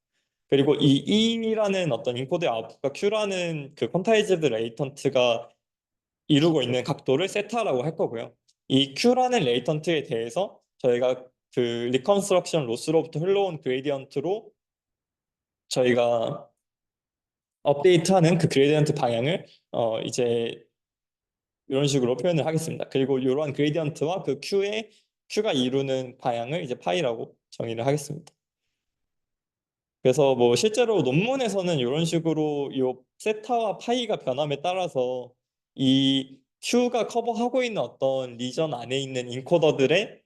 그리고 이 E라는 어떤 인코더의 아웃풋과 Q라는 그 퀀타이즈드 레이턴트가 이루고 있는 각도를 세타라고 할 거고요. 이 Q라는 레이턴트에 대해서 저희가 그 리컨스트럭션 로스로부터 흘러온 그레디언트로 저희가 업데이트하는 그 그레디언트 방향을 이제 이런 식으로 표현을 하겠습니다. 그리고 이러한 그레디언트와 그 Q가 이루는 방향을 이제 파이라고 정의를 하겠습니다. 그래서 뭐 실제로 논문에서는 이런 식으로 이 세타와 파이가 변함에 따라서 이 Q가 커버하고 있는 어떤 리전 안에 있는 인코더들의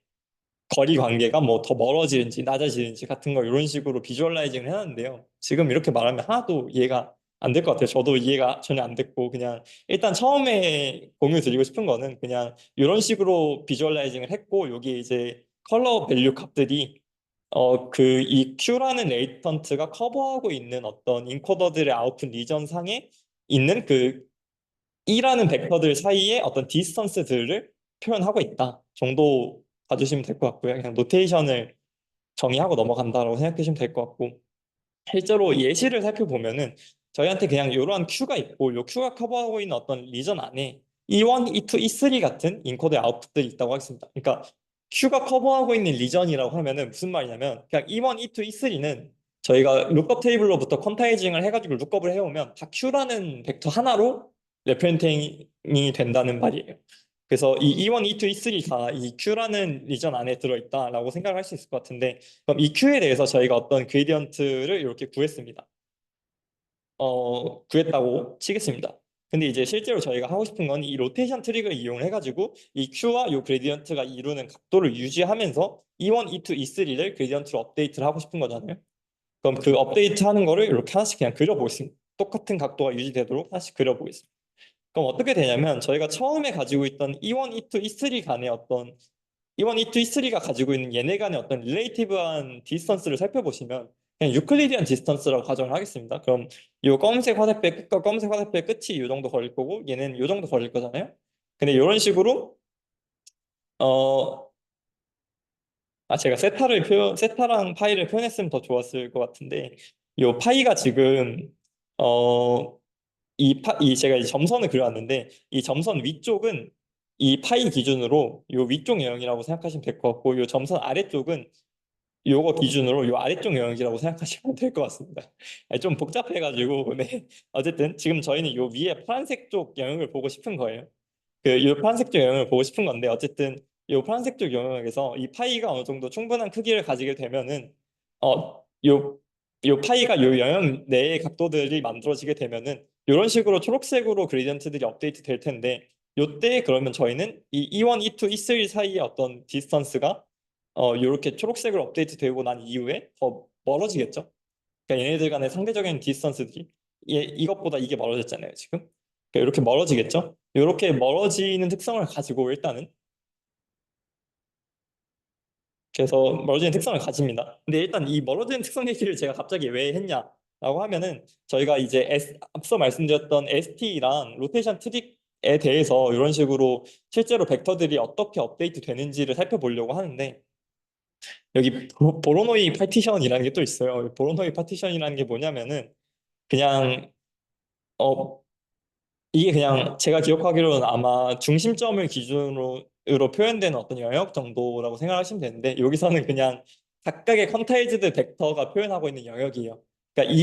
거리 관계가 뭐 더 멀어지는지 낮아지는지 같은 걸 이런 식으로 비주얼라이징을 해놨는데요. 지금 이렇게 말하면 하나도 이해가 안 될 것 같아요. 저도 이해가 전혀 안 됐고 그냥 일단 처음에 공유 드리고 싶은 거는 그냥 이런 식으로 비주얼라이징을 했고 여기 이제 컬러 밸류 값들이 이 Q라는 레이턴트가 커버하고 있는 어떤 인코더들의 아웃풋 리전 상에 있는 그 E라는 벡터들 사이에 어떤 디스턴스들을 표현하고 있다 정도 봐주시면 될 것 같고요. 그냥 노테이션을 정의하고 넘어간다라고 생각해 주시면 될 것 같고 실제로 예시를 살펴보면은 저희한테 그냥 이러한 Q가 있고 이 Q가 커버하고 있는 어떤 리전 안에 E1, E2, E3 같은 인코더의 아웃풋들이 있다고 하겠습니다. 그러니까 Q가 커버하고 있는 리전이라고 하면은 무슨 말이냐면 그냥 E1, E2, E3는 저희가 룩업 테이블로부터 퀀타이징을 해가지고 룩업을 해오면 다 Q라는 벡터 하나로 레프렌팅이 된다는 말이에요. 그래서 이 E1, E2, E3가 이 Q라는 리전 안에 들어있다라고 생각을 할 수 있을 것 같은데 그럼 이 Q에 대해서 저희가 어떤 그레디언트를 이렇게 구했습니다. 구했다고 치겠습니다. 근데 이제 실제로 저희가 하고 싶은 건 이 로테이션 트릭을 이용을 해가지고 이 Q와 이 그레디언트가 이루는 각도를 유지하면서 E1, E2, E3를 그레디언트로 업데이트를 하고 싶은 거잖아요. 그럼 그 업데이트 하는 거를 이렇게 하나씩 그냥 그려보겠습니다. 똑같은 각도가 유지되도록 하나씩 그려보겠습니다. 그럼 어떻게 되냐면 저희가 처음에 가지고 있던 E1, E2, E3 간의 어떤 E1, E2, E3가 가지고 있는 얘네 간의 어떤 릴레이티브한 디스턴스를 살펴보시면 그냥 유클리디안 디스턴스라고 가정을 하겠습니다. 그럼 이 검은색 화살표의 끝과 검은색 화살표의 끝이 이 정도 걸릴 거고 얘는 이 정도 걸릴 거잖아요. 근데 이런 식으로 어 제가 세타랑 파이를 표현했으면 더 좋았을 것 같은데, 요 파이가 지금, 어, 제가 이 점선을 그려왔는데, 이 점선 위쪽은 이 파이 기준으로 요 위쪽 영역이라고 생각하시면 될 것 같고, 요 점선 아래쪽은 요거 기준으로 요 아래쪽 영역이라고 생각하시면 될 것 같습니다. 좀 복잡해가지고, 네. 어쨌든 지금 저희는 요 위에 파란색 쪽 영역을 보고 싶은 거예요. 요 파란색 쪽 영역을 보고 싶은 건데, 어쨌든 요 파란색 쪽 영역에서 이 파이가 어느 정도 충분한 크기를 가지게 되면은 요 파이가 요 영역 내의 각도들이 만들어지게 되면은 이런 식으로 초록색으로 그레디언트들이 업데이트 될 텐데, 요때 그러면 저희는 이 E1, E2, E3 사이의 어떤 디스턴스가 요렇게 초록색으로 업데이트 되고 난 이후에 더 멀어지겠죠. 그러니까 얘네들 간의 상대적인 디스턴스들이 이것보다 이게 멀어졌잖아요, 지금. 그러니까 이렇게 멀어지겠죠. 이렇게 멀어지는 특성을 가지고 일단은, 그래서 멀어지는 특성을 가집니다. 근데 일단 이 멀어지는 특성 얘기를 제가 갑자기 왜 했냐라고 하면은, 저희가 이제 앞서 말씀드렸던 ST랑 로테이션 트릭에 대해서 이런 식으로 실제로 벡터들이 어떻게 업데이트 되는지를 살펴보려고 하는데, 여기 보로노이 파티션이라는 게 또 있어요. 보로노이 파티션이라는 게 뭐냐면은, 그냥 어 이게 그냥 제가 기억하기로는 아마 중심점을 기준으로 표현되는 어떤 영역 정도라고 생각하시면 되는데, 여기서는 그냥 각각의 퀀타이즈드 벡터가 표현하고 있는 영역이에요. 그러니까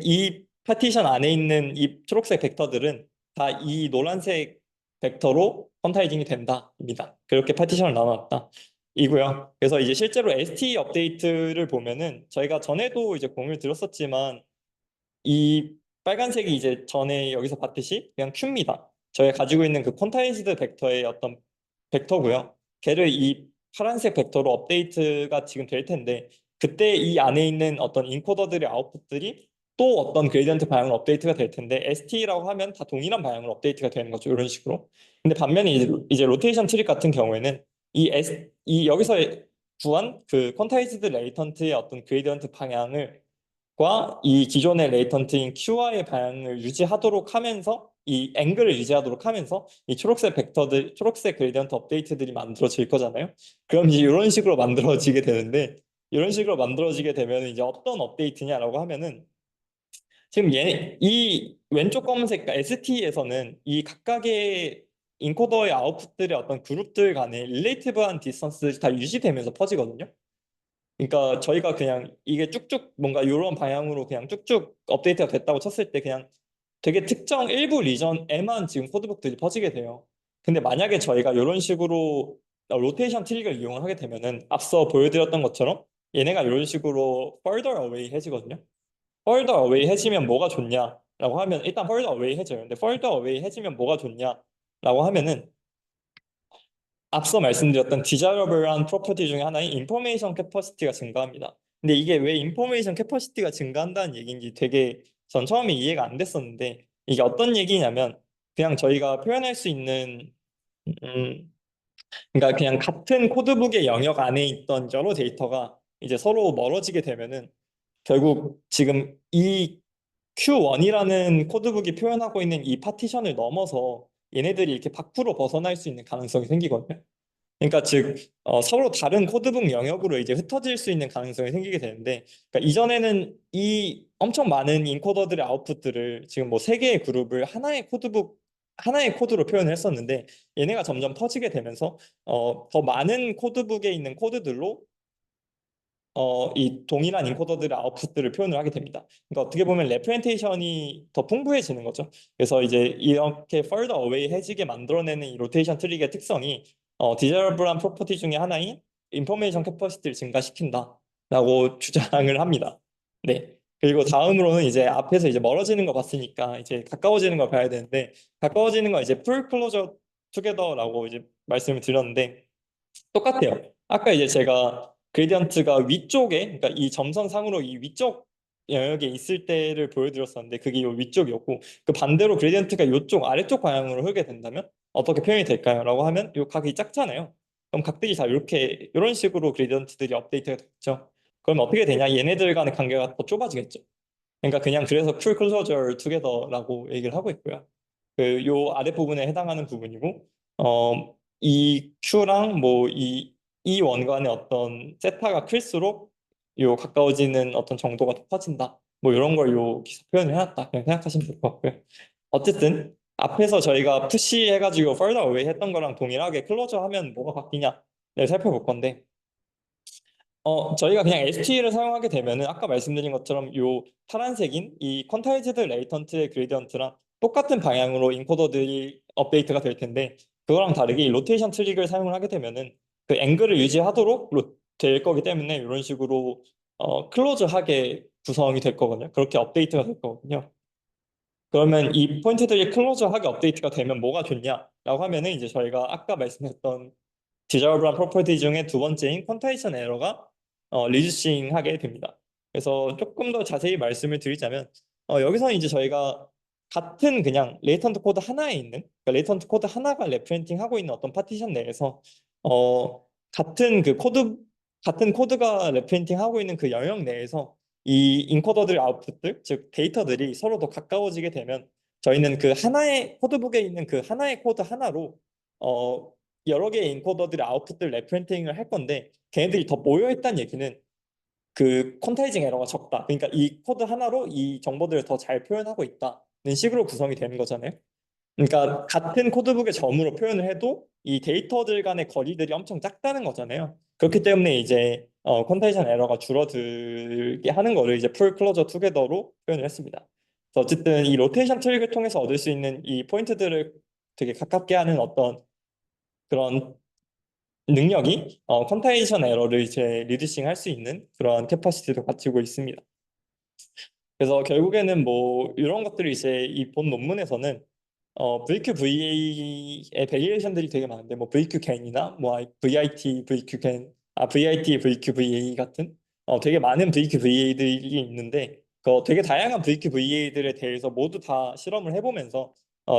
이 파티션 안에 있는 이 초록색 벡터들은 다 이 노란색 벡터로 퀀타이징이 된다입니다. 그렇게 파티션을 나눠놨다. 이고요. 그래서 이제 실제로 ST 업데이트를 보면은, 저희가 전에도 이제 공유를 드렸었지만, 이 빨간색이 이제 전에 여기서 봤듯이 그냥 Q입니다. 저희가 가지고 있는 그 퀀타이즈드 벡터의 어떤 벡터고요. 걔를 이 파란색 벡터로 업데이트가 지금 될 텐데, 그때 이 안에 있는 어떤 인코더들의 아웃풋들이 또 어떤 그레디언트 방향으로 업데이트가 될 텐데, ST라고 하면 다 동일한 방향으로 업데이트가 되는 거죠. 이런 식으로. 근데 반면에 이제 로테이션 트릭 같은 경우에는 이 여기서 구한 그 퀀타이즈드 레이턴트의 어떤 그레디언트 방향을 이 기존의 레이턴트인 QI의 방향을 유지하도록 하면서, 이 앵글을 유지하도록 하면서 이 초록색 그레디언트 업데이트들이 만들어질 거잖아요. 그럼 이제 이런 식으로 만들어지게 되는데, 이런 식으로 만들어지게 되면 이제 어떤 업데이트냐라고 하면은, 지금 이 왼쪽 검은색 ST에서는 이 각각의 인코더의 아웃풋들의 어떤 그룹들 간의 릴레이티브한 디스턴스들이 다 유지되면서 퍼지거든요. 그러니까 저희가 그냥 이게 쭉쭉 뭔가 이런 방향으로 그냥 쭉쭉 업데이트가 됐다고 쳤을 때, 그냥 되게 특정 일부 리전에만 지금 코드북들이 퍼지게 돼요. 근데 만약에 저희가 이런 식으로 로테이션 트릭을 이용을 하게 되면은, 앞서 보여드렸던 것처럼 얘네가 이런 식으로 further away 해지거든요. further away 해지면 뭐가 좋냐라고 하면, 일단 further away 해져요. 근데 further away 해지면 뭐가 좋냐라고 하면은, 앞서 말씀드렸던 디자이러블한 프로퍼티 중에 하나인 인포메이션 캐퍼시티가 증가합니다. 근데 이게 왜 인포메이션 캐퍼시티가 증가한다는 얘기인지 되게 전 처음에 이해가 안 됐었는데, 이게 어떤 얘기냐면, 그냥 저희가 표현할 수 있는, 음, 그러니까 그냥 같은 코드북의 영역 안에 있던 여러 데이터가 이제 서로 멀어지게 되면은, 결국 지금 이 Q1이라는 코드북이 표현하고 있는 이 파티션을 넘어서 얘네들이 이렇게 밖으로 벗어날 수 있는 가능성이 생기거든요. 그러니까 즉 서로 다른 코드북 영역으로 이제 흩어질 수 있는 가능성이 생기게 되는데, 그러니까 이전에는 이 엄청 많은 인코더들의 아웃풋들을 지금 뭐 세 개의 그룹을 하나의 코드로 표현을 했었는데, 얘네가 점점 퍼지게 되면서 더 많은 코드북에 있는 코드들로 이 동일한 인코더들의 아웃풋들을 표현을 하게 됩니다. 그러니까 어떻게 보면 레프렌테이션이 더 풍부해지는 거죠. 그래서 이제 이렇게 further away 해지게 만들어내는 이 로테이션 트릭의 특성이 디자이러블한 프로퍼티 중에 하나인 인포메이션 캐퍼시티를 증가시킨다라고 주장을 합니다. 네. 그리고 다음으로는 이제 앞에서 이제 멀어지는 거 봤으니까 이제 가까워지는 걸 봐야 되는데, 가까워지는 거 이제 풀 클로저 투게더라고 이제 말씀을 드렸는데, 똑같아요. 아까 이제 제가 그레디언트가 위쪽에, 그러니까 이 점선상으로 이 위쪽 영역에 있을 때를 보여드렸었는데, 그게 이 위쪽이었고, 그 반대로 그레디언트가 이쪽 아래쪽 방향으로 흐르게 된다면 어떻게 표현이 될까요? 라고 하면 이 각이 작잖아요. 그럼 각들이 다 이렇게 이런 식으로 그레디언트들이 업데이트가 됐죠. 그럼 어떻게 되냐? 얘네들 간의 관계가 더 좁아지겠죠. 그러니까 그냥 그래서 풀 클로저 투게더라고 얘기를 하고 있고요. 요 아랫부분에 해당하는 부분이고, 이 Q랑 뭐 이 원간의 어떤 세타가 클수록 요 가까워지는 어떤 정도가 더 커진다. 뭐 이런 걸 요 기사 표현을 해놨다. 그냥 생각하시면 될 것 같고요. 어쨌든 앞에서 저희가 푸시 해가지고 further away 했던 거랑 동일하게 클로저 하면 뭐가 바뀌냐를 살펴볼 건데 저희가 그냥 ST를 사용하게 되면은 아까 말씀드린 것처럼 요 파란색인 이 퀀타이즈드 레이턴트의 그레디언트랑 똑같은 방향으로 인코더들이 업데이트가 될 텐데 그거랑 다르게 이 로테이션 트릭을 사용을 하게 되면은 그 앵글을 유지하도록 될 거기 때문에 이런 식으로 클로즈하게 구성이 될 거거든요. 그렇게 업데이트가 될 거거든요. 그러면 이 포인트들이 클로즈하게 업데이트가 되면 뭐가 좋냐라고 하면은 이제 저희가 아까 말씀했던 디자이블한 프로퍼티 중에 두 번째인 퀀타이션 에러가 리듀싱 하게 됩니다. 그래서 조금 더 자세히 말씀을 드리자면 여기서는 이제 저희가 같은 그냥 레이턴트 코드 하나에 있는 그러니까 레이턴트 코드 하나가 레프렌팅 하고 있는 어떤 파티션 내에서 같은 그 코드 같은 코드가 레프렌팅 하고 있는 그 영역 내에서 이 인코더들의 아웃풋들 즉 데이터들이 서로 더 가까워지게 되면 저희는 그 하나의 코드북에 있는 그 하나의 코드 하나로 어, 여러 개의 인코더들의 아웃풋들 레프렌팅을 할 건데 걔네들이 더 모여있다는 얘기는 그 퀀타이징 에러가 적다. 그러니까 이 코드 하나로 이 정보들을 더 잘 표현하고 있다는 식으로 구성이 되는 거잖아요. 그러니까 같은 코드북의 점으로 표현을 해도 이 데이터들 간의 거리들이 엄청 작다는 거잖아요. 그렇기 때문에 이제 퀀타이션 에러가 줄어들게 하는 거를 이제 풀 클로저 투게더로 표현을 했습니다. 그래서 어쨌든 이 로테이션 트릭을 통해서 얻을 수 있는 이 포인트들을 되게 가깝게 하는 어떤 그런 능력이 컴파이션 에러를 이제 리듀싱 할 수 있는 그런 캐퍼시티도 갖추고 있습니다. 그래서 결국에는 뭐 이런 것들이 이제 이 본 논문에서는 VQVA의 베리에이션들이 되게 많은데 뭐 VQCAN이나 뭐 VIT, VQCAN, VIT, VQVA 같은 되게 많은 VQVA들이 있는데 되게 다양한 VQVA들에 대해서 모두 다 실험을 해보면서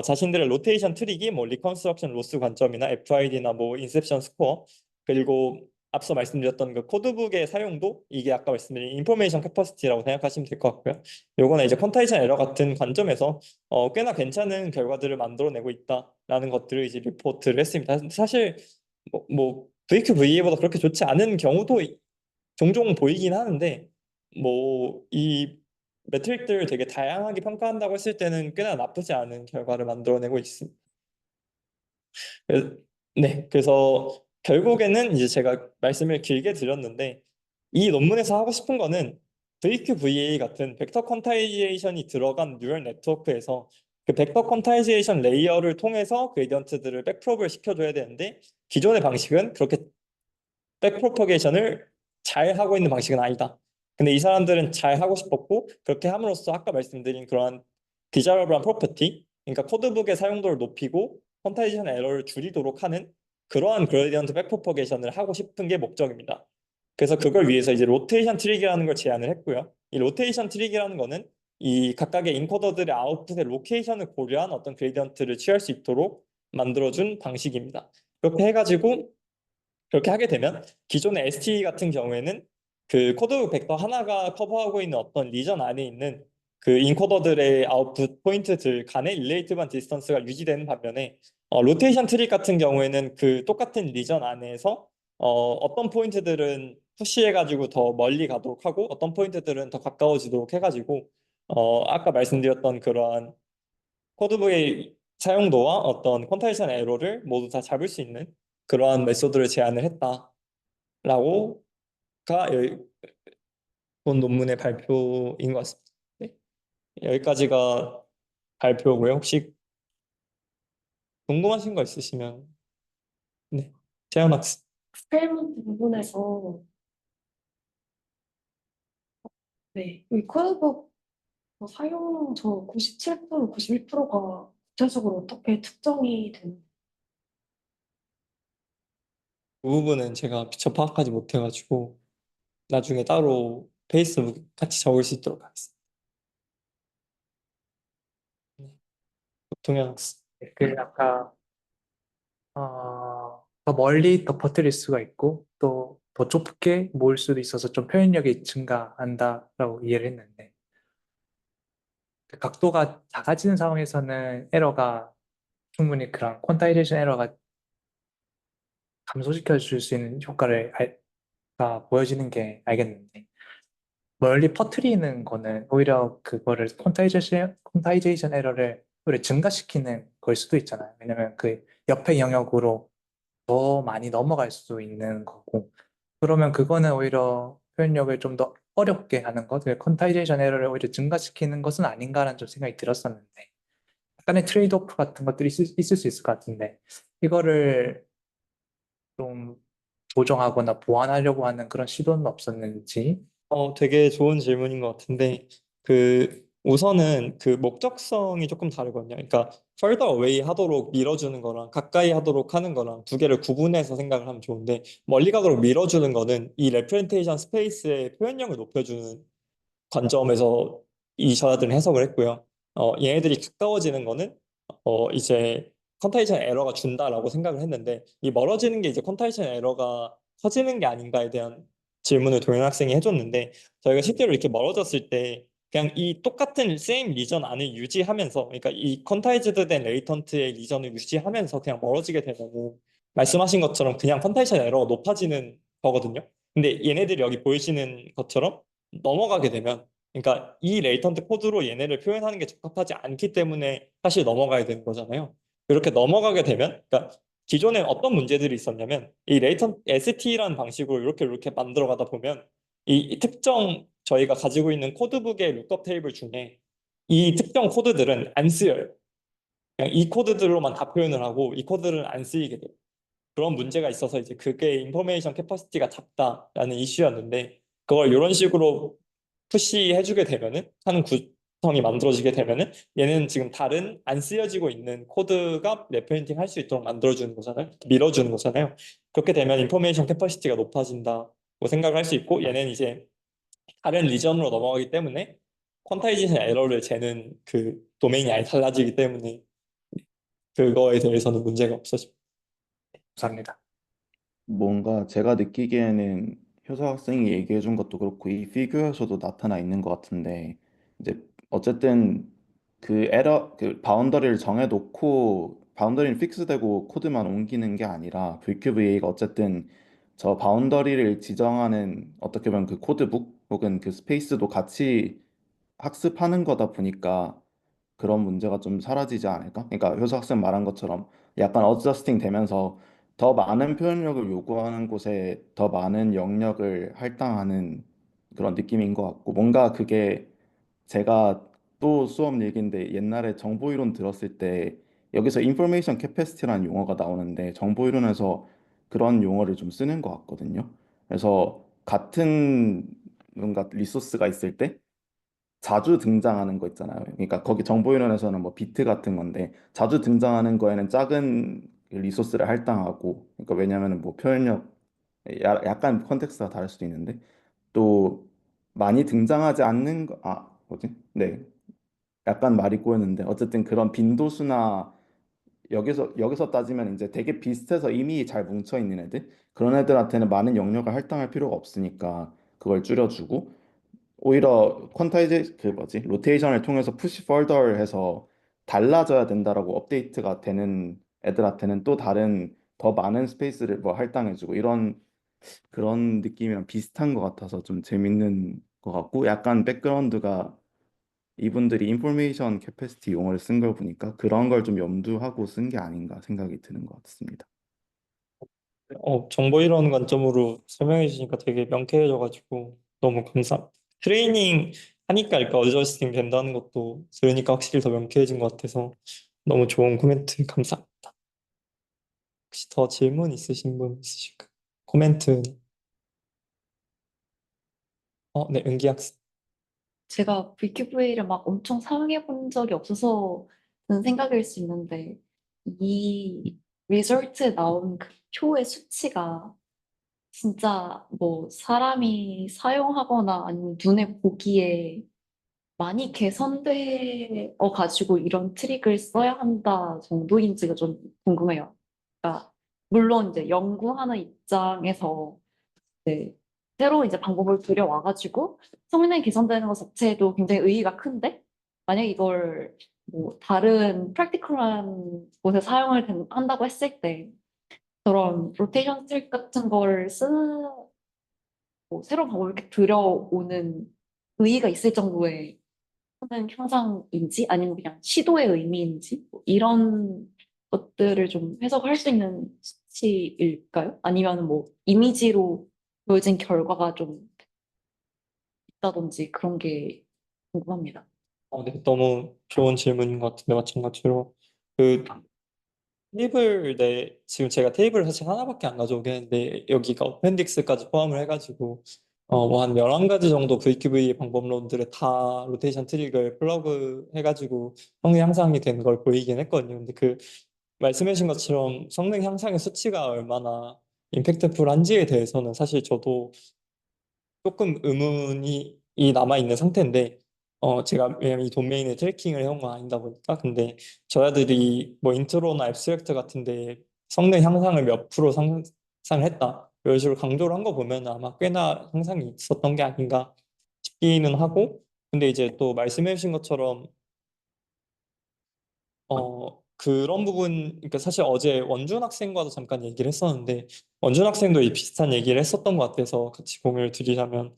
자신들의 로테이션 트릭이 뭐 리컨스트럭션 로스 관점이나 FID나 뭐 인셉션 스코어 그리고 앞서 말씀드렸던 그 코드북의 사용도 이게 아까 말씀드린 인포메이션 캐퍼시티라고 생각하시면 될 것 같고요. 요거는 이제 퀀타이션 에러 같은 관점에서 꽤나 괜찮은 결과들을 만들어내고 있다라는 것들을 이제 리포트를 했습니다. 사실 뭐 VQVA보다 그렇게 좋지 않은 경우도 종종 보이긴 하는데 뭐 이 매트릭들을 되게 다양하게 평가한다고 했을 때는 꽤나 나쁘지 않은 결과를 만들어내고 있습니다. 그래서- 네, 그래서 결국에는 이제 제가 말씀을 길게 드렸는데 이 논문에서 하고 싶은 거는 VQVA 같은 벡터 퀀타이제이션이 들어간 뉴럴 네트워크에서 그 벡터 퀀타이제이션 레이어를 통해서 그레디언트들을 백프로브를 시켜줘야 되는데 기존의 방식은 그렇게 백프로퍼게이션을 잘 하고 있는 방식은 아니다. 근데 이 사람들은 잘 하고 싶었고 그렇게 함으로써 아까 말씀드린 그러한 디자이러블한 프로퍼티 그러니까 코드북의 사용도를 높이고 퀀타이제이션 에러를 줄이도록 하는 그러한 그레디언트 백프로퍼게이션을 하고 싶은 게 목적입니다. 그래서 그걸 위해서 이제 로테이션 트릭이라는 걸 제안을 했고요. 이 로테이션 트릭이라는 거는 이 각각의 인코더들의 아웃풋의 로케이션을 고려한 어떤 그레디언트를 취할 수 있도록 만들어준 방식입니다. 그렇게 해가지고 그렇게 하게 되면 기존의 ST 같은 경우에는 그 코드 벡터 하나가 커버하고 있는 어떤 리전 안에 있는 그 인코더들의 아웃풋 포인트들 간의 릴레이티브한 디스턴스가 유지되는 반면에 로테이션 트릭 같은 경우에는 그 똑같은 리전 안에서 어떤 포인트들은 푸시해가지고 더 멀리 가도록 하고 어떤 포인트들은 더 가까워지도록 해가지고 아까 말씀드렸던 그러한 코드북의 사용도와 어떤 퀀타이션 에러를 모두 다 잡을 수 있는 그러한 메소드를 제안을 했다라고가 본 논문의 발표인 것 같습니다. 네, 여기까지가 발표고요. 혹시 궁금하신 거 있으시면 네, 재현 학습. 스펠먼트 부분에서 네, 이 코드북 사용 저 97%, 91%가 구체적으로 어떻게 특정이 되는 그 부분은 제가 미처 파악하지 못해가지고 나중에 따로 페이스북 같이 적을 수 있도록 하겠습니다. 네, 동현 학습. 그 아까 더 멀리 더 퍼뜨릴 수가 있고 또 더 좁게 모을 수도 있어서 좀 표현력이 증가한다라고 이해를 했는데 그 각도가 작아지는 상황에서는 에러가 충분히 그런 퀀타이제이션 에러가 감소시켜 줄 수 있는 효과를 가 보여지는 게 알겠는데 멀리 퍼뜨리는 거는 오히려 그거를 콘타이제이션 에러를 오히려 증가시키는 걸 수도 있잖아요. 왜냐면 그 옆의 영역으로 더 많이 넘어갈 수 있는 거고 그러면 그거는 오히려 표현력을 좀 더 어렵게 하는 것, 콘타이제이션 에러를 오히려 증가시키는 것은 아닌가라는 좀 생각이 들었었는데 약간의 트레이드오프 같은 것들이 있을 수 있을 것 같은데 이거를 좀 조정하거나 보완하려고 하는 그런 시도는 없었는지. 되게 좋은 질문인 것 같은데, 우선은 그 목적성이 조금 다르거든요. 그러니까, further away 하도록 밀어주는 거랑 가까이 하도록 하는 거랑 두 개를 구분해서 생각을 하면 좋은데, 멀리 가도록 밀어주는 거는 이 레프레젠테이션 스페이스의 표현력을 높여주는 관점에서 이 저자들은 해석을 했고요. 얘네들이 가까워지는 거는 이제 컨타이션 에러가 준다라고 생각을 했는데 이 멀어지는 게 이제 컨타이션 에러가 커지는 게 아닌가에 대한 질문을 도현 학생이 해줬는데 저희가 실제로 이렇게 멀어졌을 때 그냥 이 똑같은 세임 리전 안을 유지하면서 그러니까 이 컨타이즈드 된 레이턴트의 리전을 유지하면서 그냥 멀어지게 되면은 말씀하신 것처럼 그냥 컨타이션 에러가 높아지는 거거든요. 근데 얘네들이 여기 보이시는 것처럼 넘어가게 되면 그러니까 이 레이턴트 코드로 얘네를 표현하는 게 적합하지 않기 때문에 사실 넘어가야 되는 거잖아요. 그렇게 넘어가게 되면 그러니까 기존에 어떤 문제들이 있었냐면 이 레이턴 ST라는 방식으로 이렇게 만들어 가다 보면 이 특정 저희가 가지고 있는 코드북의 룩업 테이블 중에 이 특정 코드들은 안 쓰여요. 그냥 이 코드들로만 다 표현을 하고 이 코드는 안 쓰이게 돼요. 그런 문제가 있어서 이제 그게 인포메이션 캐퍼시티가 작다라는 이슈였는데 그걸 이런 식으로 푸시해주게 되면은 하는 구성이 만들어지게 되면은 얘는 지금 다른 안 쓰여지고 있는 코드가 레퍼런팅 할 수 있도록 만들어주는 거잖아요. 밀어주는 거잖아요. 그렇게 되면 인포메이션 캐퍼시티가 높아진다고 생각을 할 수 있고 얘는 이제 다른 리전으로 넘어가기 때문에 퀀타이제이션 에러를 재는 그 도메인이 아예 달라지기 때문에 그거에 대해서는 문제가 없어집니다. 감사합니다. 뭔가 제가 느끼기에는 효서 학생이 얘기해 준 것도 그렇고 이 피규어에서도 나타나 있는 것 같은데 이제 어쨌든 그 바운더리를 정해 놓고 바운더리는 픽스되고 코드만 옮기는 게 아니라 VQVA가 어쨌든 저 바운더리를 지정하는 어떻게 보면 그 코드북 혹은 그 스페이스도 같이 학습하는 거다 보니까 그런 문제가 좀 사라지지 않을까? 그러니까 효서 학생 말한 것처럼 약간 어저스팅 되면서 더 많은 표현력을 요구하는 곳에 더 많은 영역을 할당하는 그런 느낌인 것 같고 뭔가 그게 제가 또 수업 얘기인데 옛날에 정보이론 들었을 때 여기서 인포메이션 캐패시티라는 용어가 나오는데 정보이론에서 그런 용어를 좀 쓰는 것 같거든요. 그래서 같은 뭔가 리소스가 있을 때 자주 등장하는 거 있잖아요. 그러니까 거기 정보이론에서는 뭐 비트 같은 건데 자주 등장하는 거에는 작은 그 리소스를 할당하고 그러니까 왜냐면은 뭐 표현력 약간 컨텍스트가 다를 수도 있는데 또 많이 등장하지 않는 뭐지? 네. 약간 말이 꼬였는데 어쨌든 그런 빈도수나 여기서 따지면 이제 되게 비슷해서 이미 잘 뭉쳐 있는 애들 그런 애들한테는 많은 영역을 할당할 필요가 없으니까 그걸 줄여주고 오히려 퀀타이제 그 뭐지 로테이션을 통해서 푸시 펄더 해서 달라져야 된다라고 업데이트가 되는 애들한테는 또 다른 더 많은 스페이스를 뭐 할당해주고 이런 그런 느낌이랑 비슷한 것 같아서 좀 재밌는 것 같고 약간 백그라운드가 이분들이 인포메이션 캐패시티 용어를 쓴 걸 보니까 그런 걸 좀 염두하고 쓴 게 아닌가 생각이 드는 것 같습니다. 정보 이론 관점으로 설명해 주시니까 되게 명쾌해져가지고 너무 감사. 트레이닝 하니까 이렇게 어저스팅 된다는 것도 들으니까 확실히 더 명쾌해진 것 같아서 너무 좋은 코멘트 감사합니다. 혹시 더 질문 있으신 분 있으실까요? 코멘트. 네, 은기 학생. 제가 VQV를 막 엄청 사용해 본 적이 없어서는 생각일 수 있는데 이 리절트에 나온 그 표의 수치가 진짜 뭐 사람이 사용하거나 아니면 눈에 보기에 많이 개선되어 가지고 이런 트릭을 써야 한다 정도인지가 좀 궁금해요. 그러니까 물론 이제 연구하는 입장에서 네, 새로운 이제 방법을 들여와가지고 성능이 개선되는 것 자체도 굉장히 의의가 큰데 만약 이걸 뭐 다른 프랙티컬한 곳에 한다고 했을 때 그런 로테이션 스트릭 같은 걸 쓰는 뭐 새로운 방법을 이렇게 들여오는 의의가 있을 정도의 하는 현상인지 아니면 그냥 시도의 의미인지 뭐 이런 것들을 좀 해석할 수 있는 수치일까요? 아니면 뭐 이미지로 보여진 결과가 좀 있다든지 그런 게 궁금합니다. 네, 너무 좋은 질문인 것 같은데 마찬가지로 그 지금 제가 테이블을 사실 하나밖에 안 가져오겠는데 여기가 어펜딕스까지 포함을 해가지고 뭐 한 11가지 정도 VQV 방법론들을 다 로테이션 트릭을 플러그 해가지고 성능 향상이 된 걸 보이긴 했거든요. 근데 그 말씀해주신 것처럼 성능 향상의 수치가 얼마나 임팩트풀한지에 대해서는 사실 저도 조금 의문이 남아 있는 상태인데 제가 왜냐면 이 도메인에 트래킹을 해온 건 아니다 보니까 근데 저자들이 뭐 인트로나 앱스트랙트 같은데 성능 향상을 몇 프로 상상을 했다 이런 식으로 강조를 한 거 보면 아마 꽤나 향상이 있었던 게 아닌가 싶기는 하고 근데 이제 또 말씀해 주신 것처럼 그런 부분, 그러니까 사실 어제 원준 학생과도 잠깐 얘기를 했었는데, 원준 학생도 이 비슷한 얘기를 했었던 것 같아서 같이 공유를 드리자면,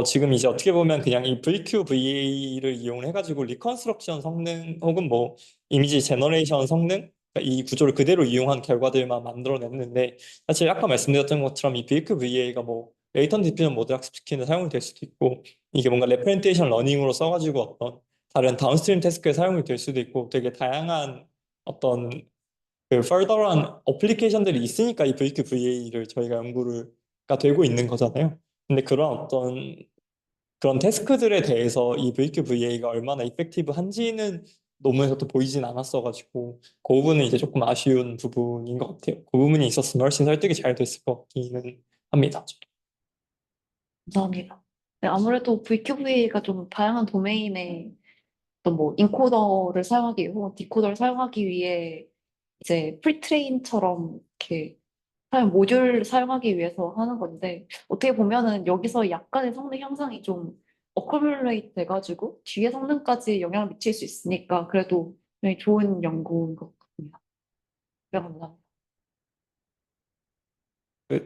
지금 이제 어떻게 보면 그냥 이 VQVA를 이용해가지고 리컨스트럭션 성능 혹은 뭐 이미지 제너레이션 성능, 그러니까 이 구조를 그대로 이용한 결과들만 만들어냈는데, 사실 아까 말씀드렸던 것처럼 이 VQVA가 뭐 레이턴 디퓨전 모델 학습시키는 사용이 될 수도 있고, 이게 뭔가 레프렌테이션 러닝으로 써가지고 어떤 다른 다운스트림 태스크에 사용이 될 수도 있고 되게 다양한 어떤 그 further한 어플리케이션들이 있으니까 이 VQVA를 저희가 연구가 되고 있는 거잖아요. 근데 그런 어떤 그런 태스크들에 대해서 이 VQVA가 얼마나 이펙티브한지는 논문에서 또 보이진 않았어가지고 그 부분은 이제 조금 아쉬운 부분인 것 같아요. 그 부분이 있었으면 훨씬 설득이 잘 됐을 것 같기는 합니다. 감사합니다. 네, 아무래도 VQV가 좀 다양한 도메인에 또 뭐 인코더를 사용하기 위해 혹은 디코더를 사용하기 위해 이제 프리트레인처럼 이렇게 사용 모듈 사용하기 위해서 하는 건데 어떻게 보면은 여기서 약간의 성능 향상이 좀 어커뮬레이트 돼가지고 뒤에 성능까지 영향을 미칠 수 있으니까 그래도 굉장히 좋은 연구인 것 같습니다. 네, 감사합니다.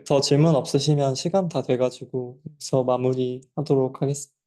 더 질문 없으시면 시간 다 돼가지고 여기서 마무리하도록 하겠습니다.